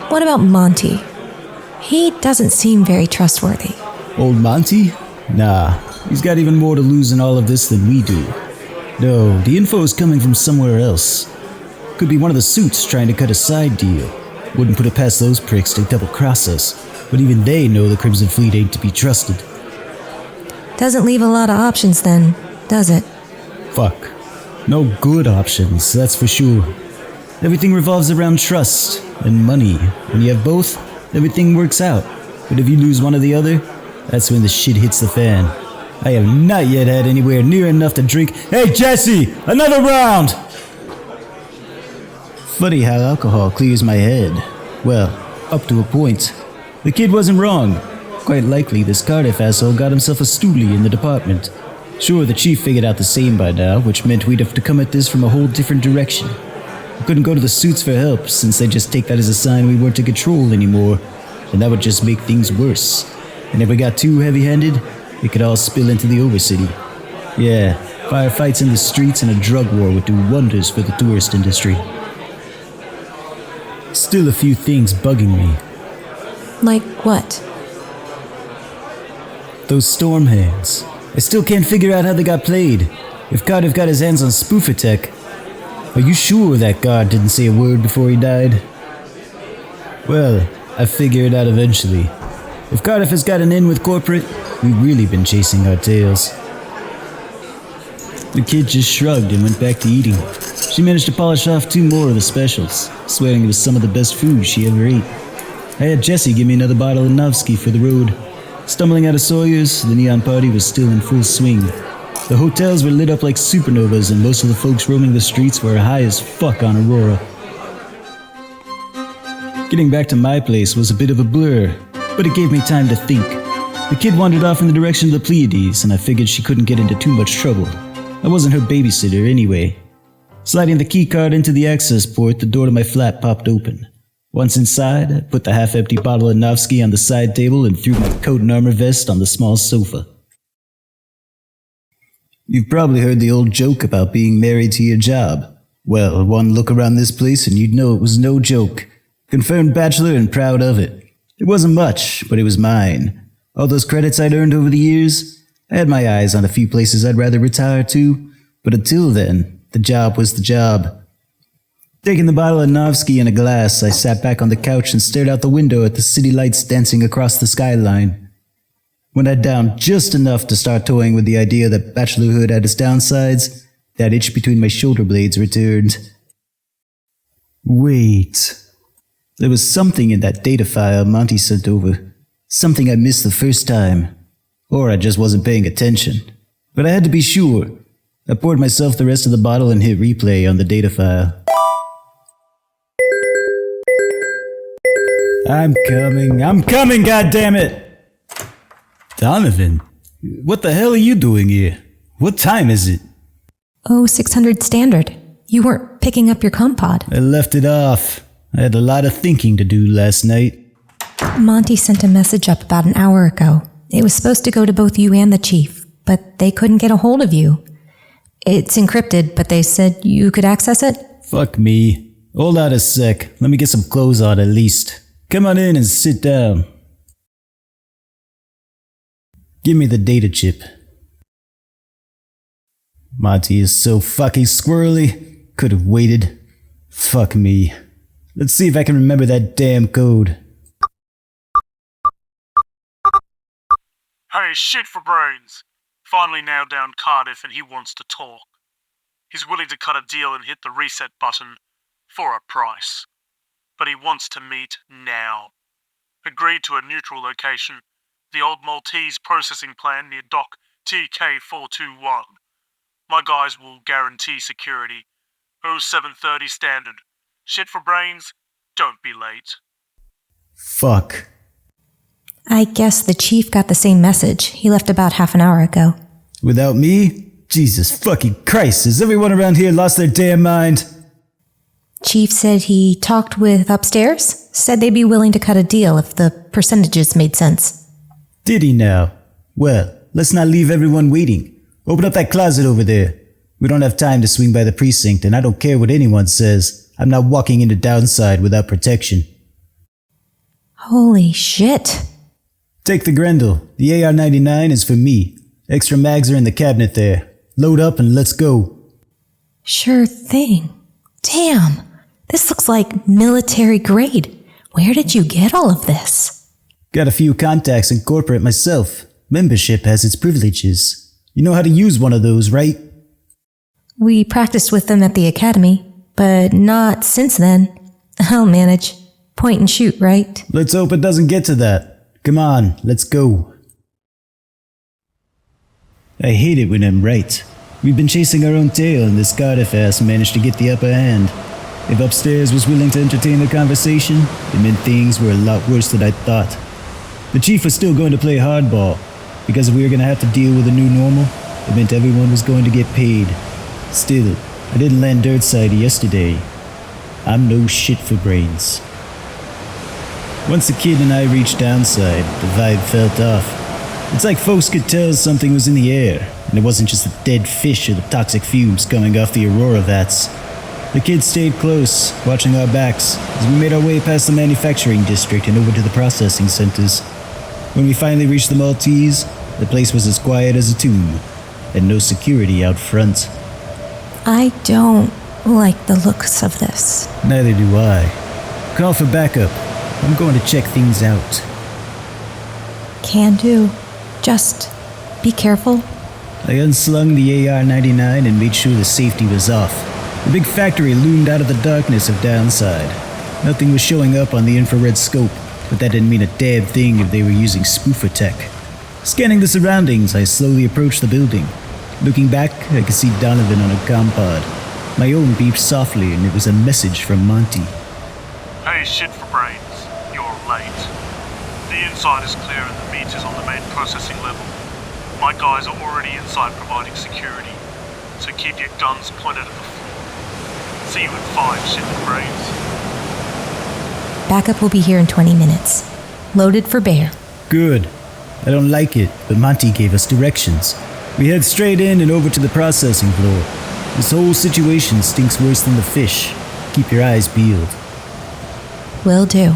What about Monty? He doesn't seem very trustworthy. Old Monty? Nah, he's got even more to lose in all of this than we do. No, the info is coming from somewhere else. Could be one of the suits trying to cut a side deal. Wouldn't put it past those pricks to double-cross us, but even they know the Crimson Fleet ain't to be trusted. Doesn't leave a lot of options then, does it? Fuck. No good options, that's for sure. Everything revolves around trust and money. When you have both, everything works out. But if you lose one or the other, that's when the shit hits the fan. I have not yet had anywhere near enough to drink. Hey, Jesse! Another round! Funny how alcohol clears my head. Well, up to a point. The kid wasn't wrong. Quite likely this Cardiff asshole got himself a stoolie in the department. Sure, the chief figured out the same by now, which meant we'd have to come at this from a whole different direction. We couldn't go to the suits for help, since they just take that as a sign we weren't in control anymore, and that would just make things worse. And if we got too heavy-handed, it could all spill into the Overcity. Yeah, firefights in the streets and a drug war would do wonders for the tourist industry. Still a few things bugging me. Like what? Those storm hands. I still can't figure out how they got played. If Cardiff got his hands on spoofer tech, are you sure that guard didn't say a word before he died? Well, I figure it out eventually. If Cardiff has gotten in with corporate, we've really been chasing our tails. The kid just shrugged and went back to eating. She managed to polish off 2 more of the specials, swearing it was some of the best food she ever ate. I had Jesse give me another bottle of Novsky for the road. Stumbling out of Sawyer's, the neon party was still in full swing. The hotels were lit up like supernovas, and most of the folks roaming the streets were high as fuck on Aurora. Getting back to my place was a bit of a blur, but it gave me time to think. The kid wandered off in the direction of the Pleiades, and I figured she couldn't get into too much trouble. I wasn't her babysitter anyway. Sliding the keycard into the access port, the door to my flat popped open. Once inside, I put the half-empty bottle of Novsky on the side table and threw my coat and armor vest on the small sofa. You've probably heard the old joke about being married to your job. Well, one look around this place and you'd know it was no joke. Confirmed bachelor and proud of it. It wasn't much, but it was mine. All those credits I'd earned over the years, I had my eyes on a few places I'd rather retire to, but until then, the job was the job. Taking the bottle of Novsky and a glass, I sat back on the couch and stared out the window at the city lights dancing across the skyline. When I'd downed just enough to start toying with the idea that bachelorhood had its downsides, that itch between my shoulder blades returned. Wait. There was something in that data file Monty sent over. Something I missed the first time. Or I just wasn't paying attention. but I had to be sure. I poured myself the rest of the bottle and hit replay on the data file. I'm coming, goddammit! Donovan, what the hell are you doing here? What time is it? Oh, 600 standard. You weren't picking up your compod. I left it off. I had a lot of thinking to do last night. Monty sent a message up about an hour ago. It was supposed to go to both you and the chief, but they couldn't get a hold of you. It's encrypted, but they said you could access it? Fuck me. Hold on a sec. Let me get some clothes on at least. Come on in and sit down. Give me the data chip. Monty is so fucking squirrely. Could have waited. Fuck me. Let's see if I can remember that damn code. Hey, shit for brains. Finally nailed down Cardiff and he wants to talk. He's willing to cut a deal and hit the reset button for a price. But he wants to meet now. Agreed to a neutral location, the old Maltese processing plant near Dock TK421. My guys will guarantee security. 0730 standard. Shit for brains, don't be late. Fuck. I guess the chief got the same message. He left about half an hour ago. Without me? Jesus fucking Christ, has everyone around here lost their damn mind? Chief said he talked with upstairs, said they'd be willing to cut a deal if the percentages made sense. Did he now? Well, let's not leave everyone waiting. Open up that closet over there. We don't have time to swing by the precinct, and I don't care what anyone says. I'm not walking into Downside without protection. Holy shit. Take the Grendel. The AR-99 is for me. Extra mags are in the cabinet there. Load up and let's go. Sure thing. Damn. This looks like military grade. Where did you get all of this? Got a few contacts in corporate myself. Membership has its privileges. You know how to use one of those, right? We practiced with them at the academy, but not since then. I'll manage. Point and shoot, right? Let's hope it doesn't get to that. Come on, let's go. I hate it when I'm right. We've been chasing our own tail and this Cardiff ass managed to get the upper hand. If upstairs was willing to entertain the conversation, it meant things were a lot worse than I thought. The chief was still going to play hardball, because if we were going to have to deal with a new normal, it meant everyone was going to get paid. Still, I didn't land dirtside yesterday. I'm no shit for brains. Once the kid and I reached Downside, the vibe felt off. It's like folks could tell something was in the air, and it wasn't just the dead fish or the toxic fumes coming off the Aurora vats. The kids stayed close, watching our backs, as we made our way past the manufacturing district and over to the processing centers. When we finally reached the Maltese, the place was as quiet as a tomb, and no security out front. I don't like the looks of this. Neither do I. Call for backup. I'm going to check things out. Can do. Just be careful. I unslung the AR-99 and made sure the safety was off. The big factory loomed out of the darkness of Downside. Nothing was showing up on the infrared scope, but that didn't mean a damn thing if they were using spoofer tech. Scanning the surroundings, I slowly approached the building. Looking back, I could see Donovan on a compod. My own beeped softly, and it was a message from Monty. Hey, shit for brains. You're late. The inside is clear and the meat is on the main processing level. My guys are already inside providing security, so keep your guns pointed at the floor. See you at 5, shit for brains. Backup will be here in 20 minutes. Loaded for bear. Good. I don't like it, but Monty gave us directions. We head straight in and over to the processing floor. This whole situation stinks worse than the fish. Keep your eyes peeled. Will do.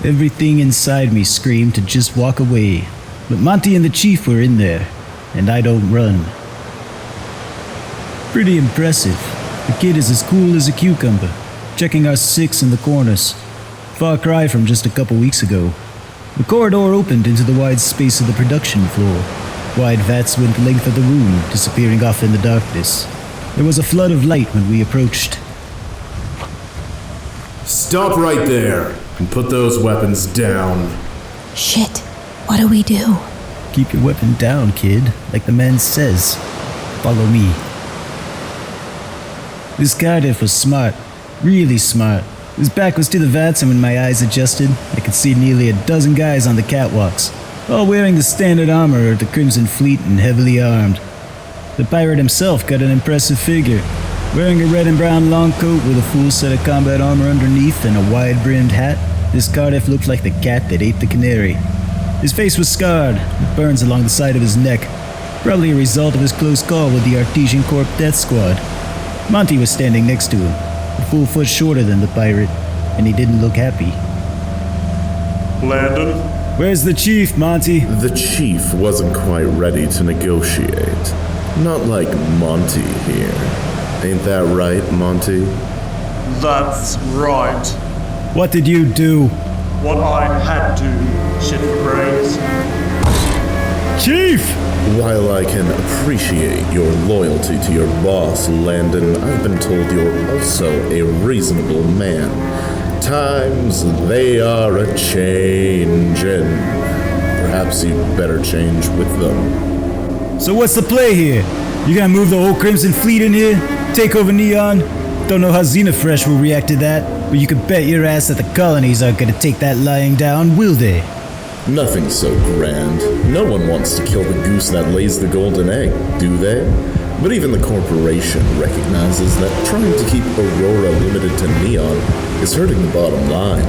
Everything inside me screamed to just walk away, but Monty and the chief were in there, and I don't run. Pretty impressive. The kid is as cool as a cucumber, checking our 6 in the corners. Far cry from just a couple weeks ago. The corridor opened into the wide space of the production floor. Wide vats went the length of the room, disappearing off in the darkness. There was a flood of light when we approached. Stop right there and put those weapons down. Shit. What do we do? Keep your weapon down, kid, like the man says. Follow me. This Cardiff was smart. Really smart. His back was to the vats, and when my eyes adjusted, I could see nearly a dozen guys on the catwalks, all wearing the standard armor of the Crimson Fleet and heavily armed. The pirate himself got an impressive figure, wearing a red and brown long coat with a full set of combat armor underneath and a wide-brimmed hat. This Cardiff looked like the cat that ate the canary. His face was scarred, with burns along the side of his neck, probably a result of his close call with the Artesian Corp death squad. Monty was standing next to him, a full foot shorter than the pirate, and he didn't look happy. Landon? Where's the chief, Monty? The chief wasn't quite ready to negotiate. Not like Monty here. Ain't that right, Monty? That's right. What did you do? What I had to, shit for brains. Chief! While I can appreciate your loyalty to your boss, Landon, I've been told you're also a reasonable man. Times, they are a-changin'. Perhaps you'd better change with them. So what's the play here? You gonna move the whole Crimson Fleet in here? Take over Neon? Don't know how Xenofresh will react to that, but you can bet your ass that the colonies aren't gonna take that lying down, will they? Nothing so grand. No one wants to kill the goose that lays the golden egg, do they? But even the corporation recognizes that trying to keep Aurora limited to Neon is hurting the bottom line.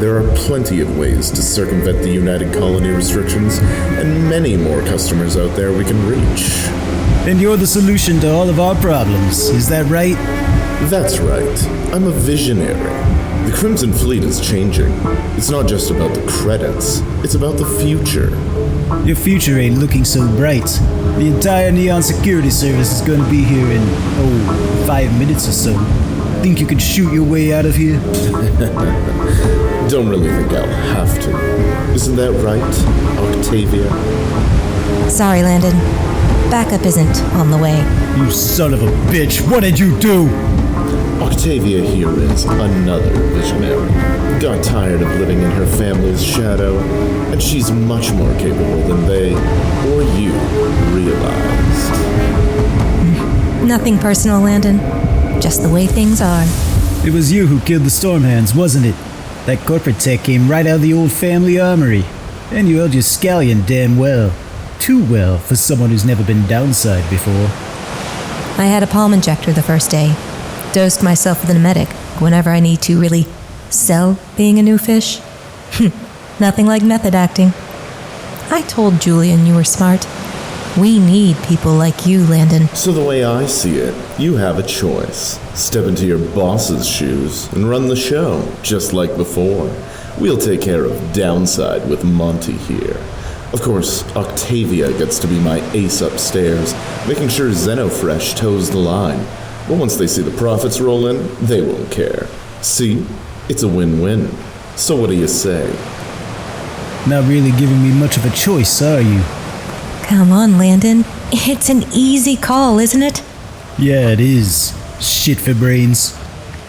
There are plenty of ways to circumvent the United Colony restrictions, and many more customers out there we can reach. Then you're the solution to all of our problems, is that right? That's right. I'm a visionary. The Crimson Fleet is changing. It's not just about the credits, it's about the future. Your future ain't looking so bright. The entire Neon Security Service is gonna be here in, 5 minutes or so. Think you could shoot your way out of here? Don't really think I'll have to. Isn't that right, Octavia? Sorry, Landon. Backup isn't on the way. You son of a bitch, what did you do? Octavia here is another visionary. Got tired of living in her family's shadow, and she's much more capable than they, or you, realized. Nothing personal, Landon. Just the way things are. It was you who killed the Stormhands, wasn't it? That corporate tech came right out of the old family armory. And you held your scallion damn well. Too well for someone who's never been downside before. I had a palm injector the first day. Dosed myself with an emetic whenever I need to really sell being a new fish. Nothing like method acting. I told Julian you were smart. We need people like you, Landon. So the way I see it, you have a choice. Step into your boss's shoes and run the show, just like before. We'll take care of downside with Monty here. Of course, Octavia gets to be my ace upstairs, making sure Xenofresh toes the line. But once they see the profits roll in, they won't care. See? It's a win-win. So what do you say? Not really giving me much of a choice, are you? Come on, Landon. It's an easy call, isn't it? Yeah, it is. Shit for brains.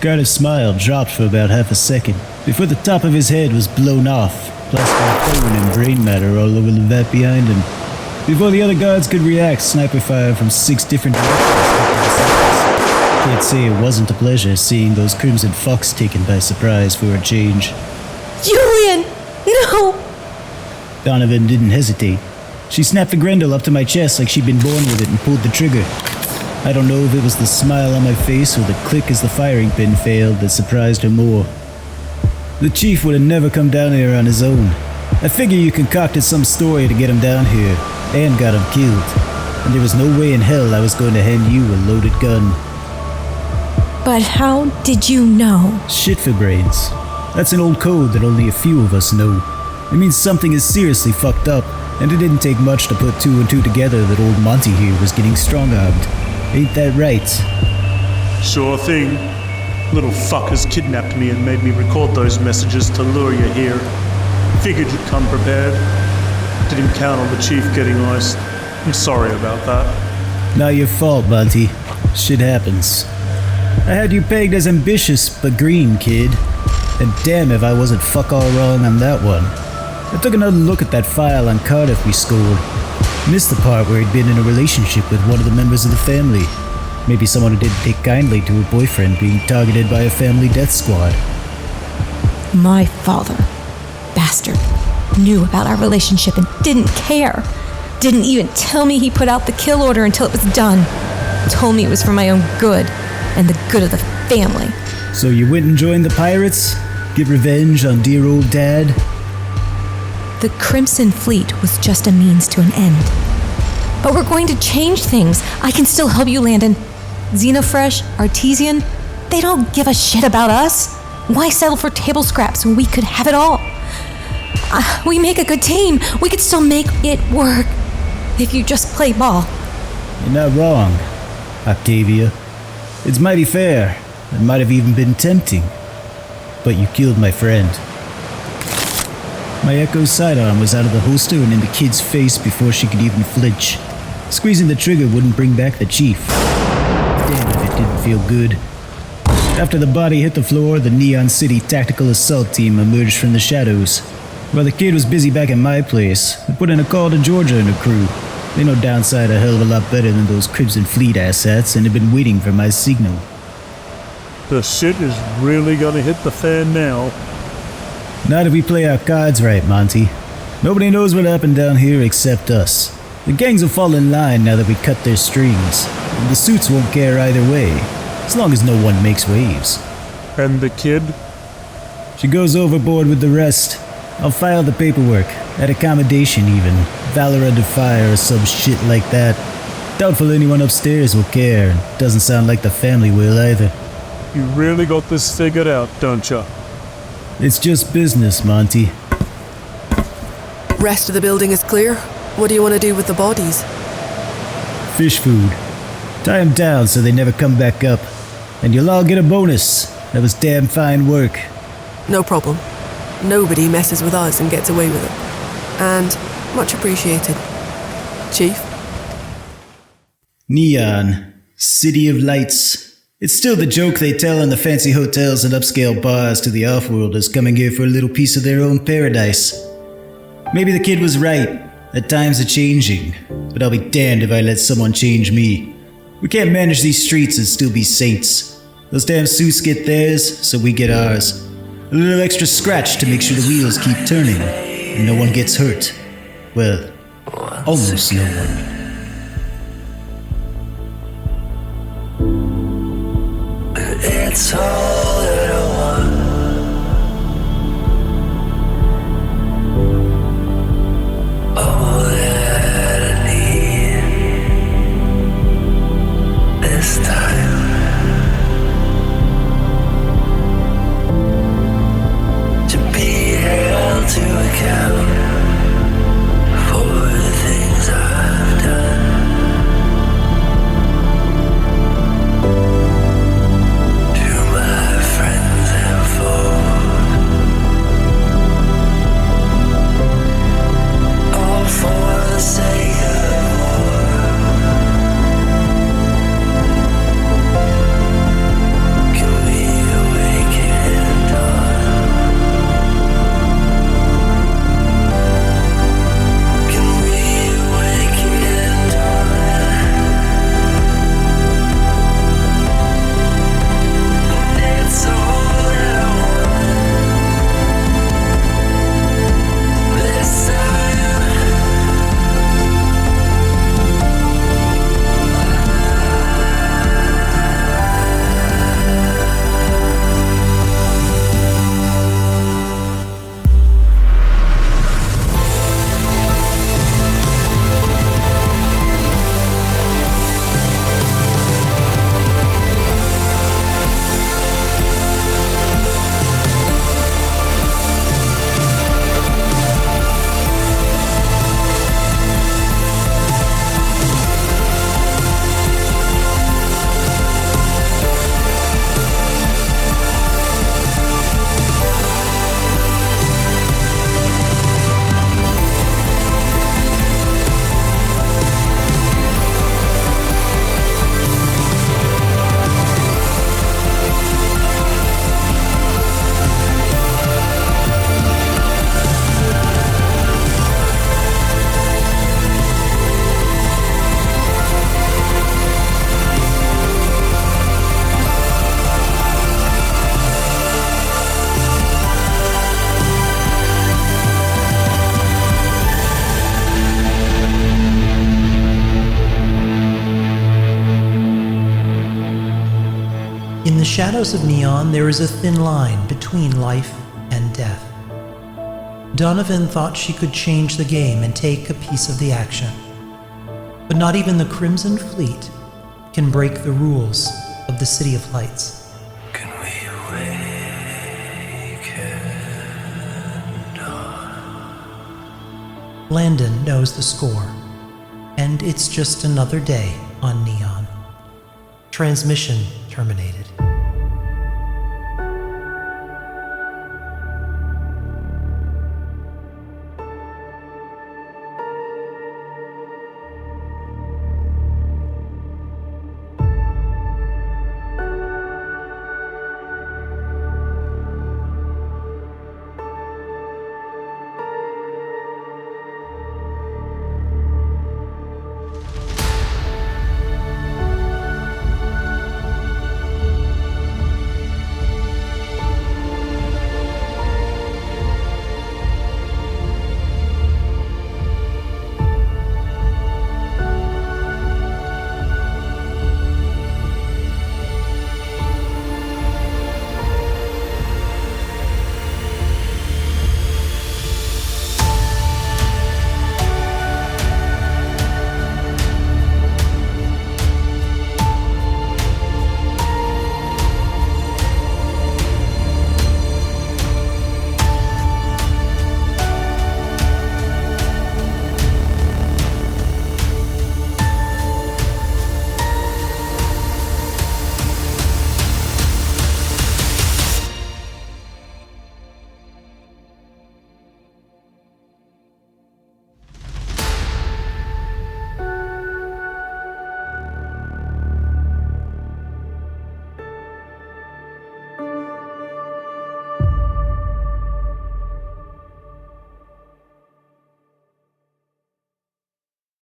Cardiff's smile dropped for about half a second, before the top of his head was blown off, plastered bone and brain matter all over the vat behind him. Before the other guards could react, sniper fire from 6 different directions. Can't say it wasn't a pleasure seeing those Crimson Fox taken by surprise for a change. Julian! No! Donovan didn't hesitate. She snapped the Grendel up to my chest like she'd been born with it and pulled the trigger. I don't know if it was the smile on my face or the click as the firing pin failed that surprised her more. The chief would have never come down here on his own. I figure you concocted some story to get him down here, and got him killed. And there was no way in hell I was going to hand you a loaded gun. But how did you know? Shit for brains. That's an old code that only a few of us know. It means something is seriously fucked up, and it didn't take much to put 2 and 2 together that old Monty here was getting strong-armed. Ain't that right? Sure thing. Little fuckers kidnapped me and made me record those messages to lure you here. Figured you'd come prepared. Didn't count on the chief getting iced. I'm sorry about that. Not your fault, Monty. Shit happens. I had you pegged as ambitious but green, kid. And damn if I wasn't fuck all wrong on that one. I took another look at that file on Cardiff we scored, Missed the part where he'd been in a relationship with one of the members of the family. Maybe someone who didn't take kindly to a boyfriend being targeted by a family death squad. My father, bastard, knew about our relationship and didn't care. Didn't even tell me he put out the kill order until it was done. Told me it was for my own good and the good of the family. So you went and joined the pirates? Get revenge on dear old Dad? The Crimson Fleet was just a means to an end. But we're going to change things. I can still help you, Landon. Xenofresh, Artesian, they don't give a shit about us. Why settle for table scraps when we could have it all? We make a good team. We could still make it work if you just play ball. You're not wrong, Octavia. It's mighty fair. It might have even been tempting. But you killed my friend. My Echo's sidearm was out of the holster and in the kid's face before she could even flinch. Squeezing the trigger wouldn't bring back the chief. Damn if it didn't feel good. After the body hit the floor, the Neon City Tactical Assault Team emerged from the shadows. While the kid was busy back at my place, I put in a call to Georgia and her crew. They know Downside a hell of a lot better than those Crimson Fleet assets and have been waiting for my signal. The shit is really gonna hit the fan now. Not if we play our cards right, Monty. Nobody knows what happened down here except us. The gangs will fall in line now that we cut their strings. And the suits won't care either way, as long as no one makes waves. And the kid? She goes overboard with the rest. I'll file the paperwork, at accommodation even, Valor Under Fire or some shit like that. Doubtful anyone upstairs will care, and doesn't sound like the family will either. You really got this figured out, don't ya? It's just business, Monty. Rest of the building is clear. What do you want to do with the bodies? Fish food. Tie them down so they never come back up. And you'll all get a bonus. That was damn fine work. No problem. Nobody messes with us and gets away with it. And much appreciated. Chief? Neon. City of Lights. It's still the joke they tell in the fancy hotels and upscale bars to the off-worlders coming here for a little piece of their own paradise. Maybe the kid was right, that times are changing, but I'll be damned if I let someone change me. We can't manage these streets and still be saints. Those damn suits get theirs, so we get ours. A little extra scratch to make sure the wheels keep turning, and no one gets hurt. Well, almost no one. It's all that I want. All that I need. This time. To be held to account for the things I've done. To my shadows of Neon, there is a thin line between life and death. Donovan thought she could change the game and take a piece of the action. But not even the Crimson Fleet can break the rules of the City of Lights. Landon knows the score, and it's just another day on Neon. Transmission terminated.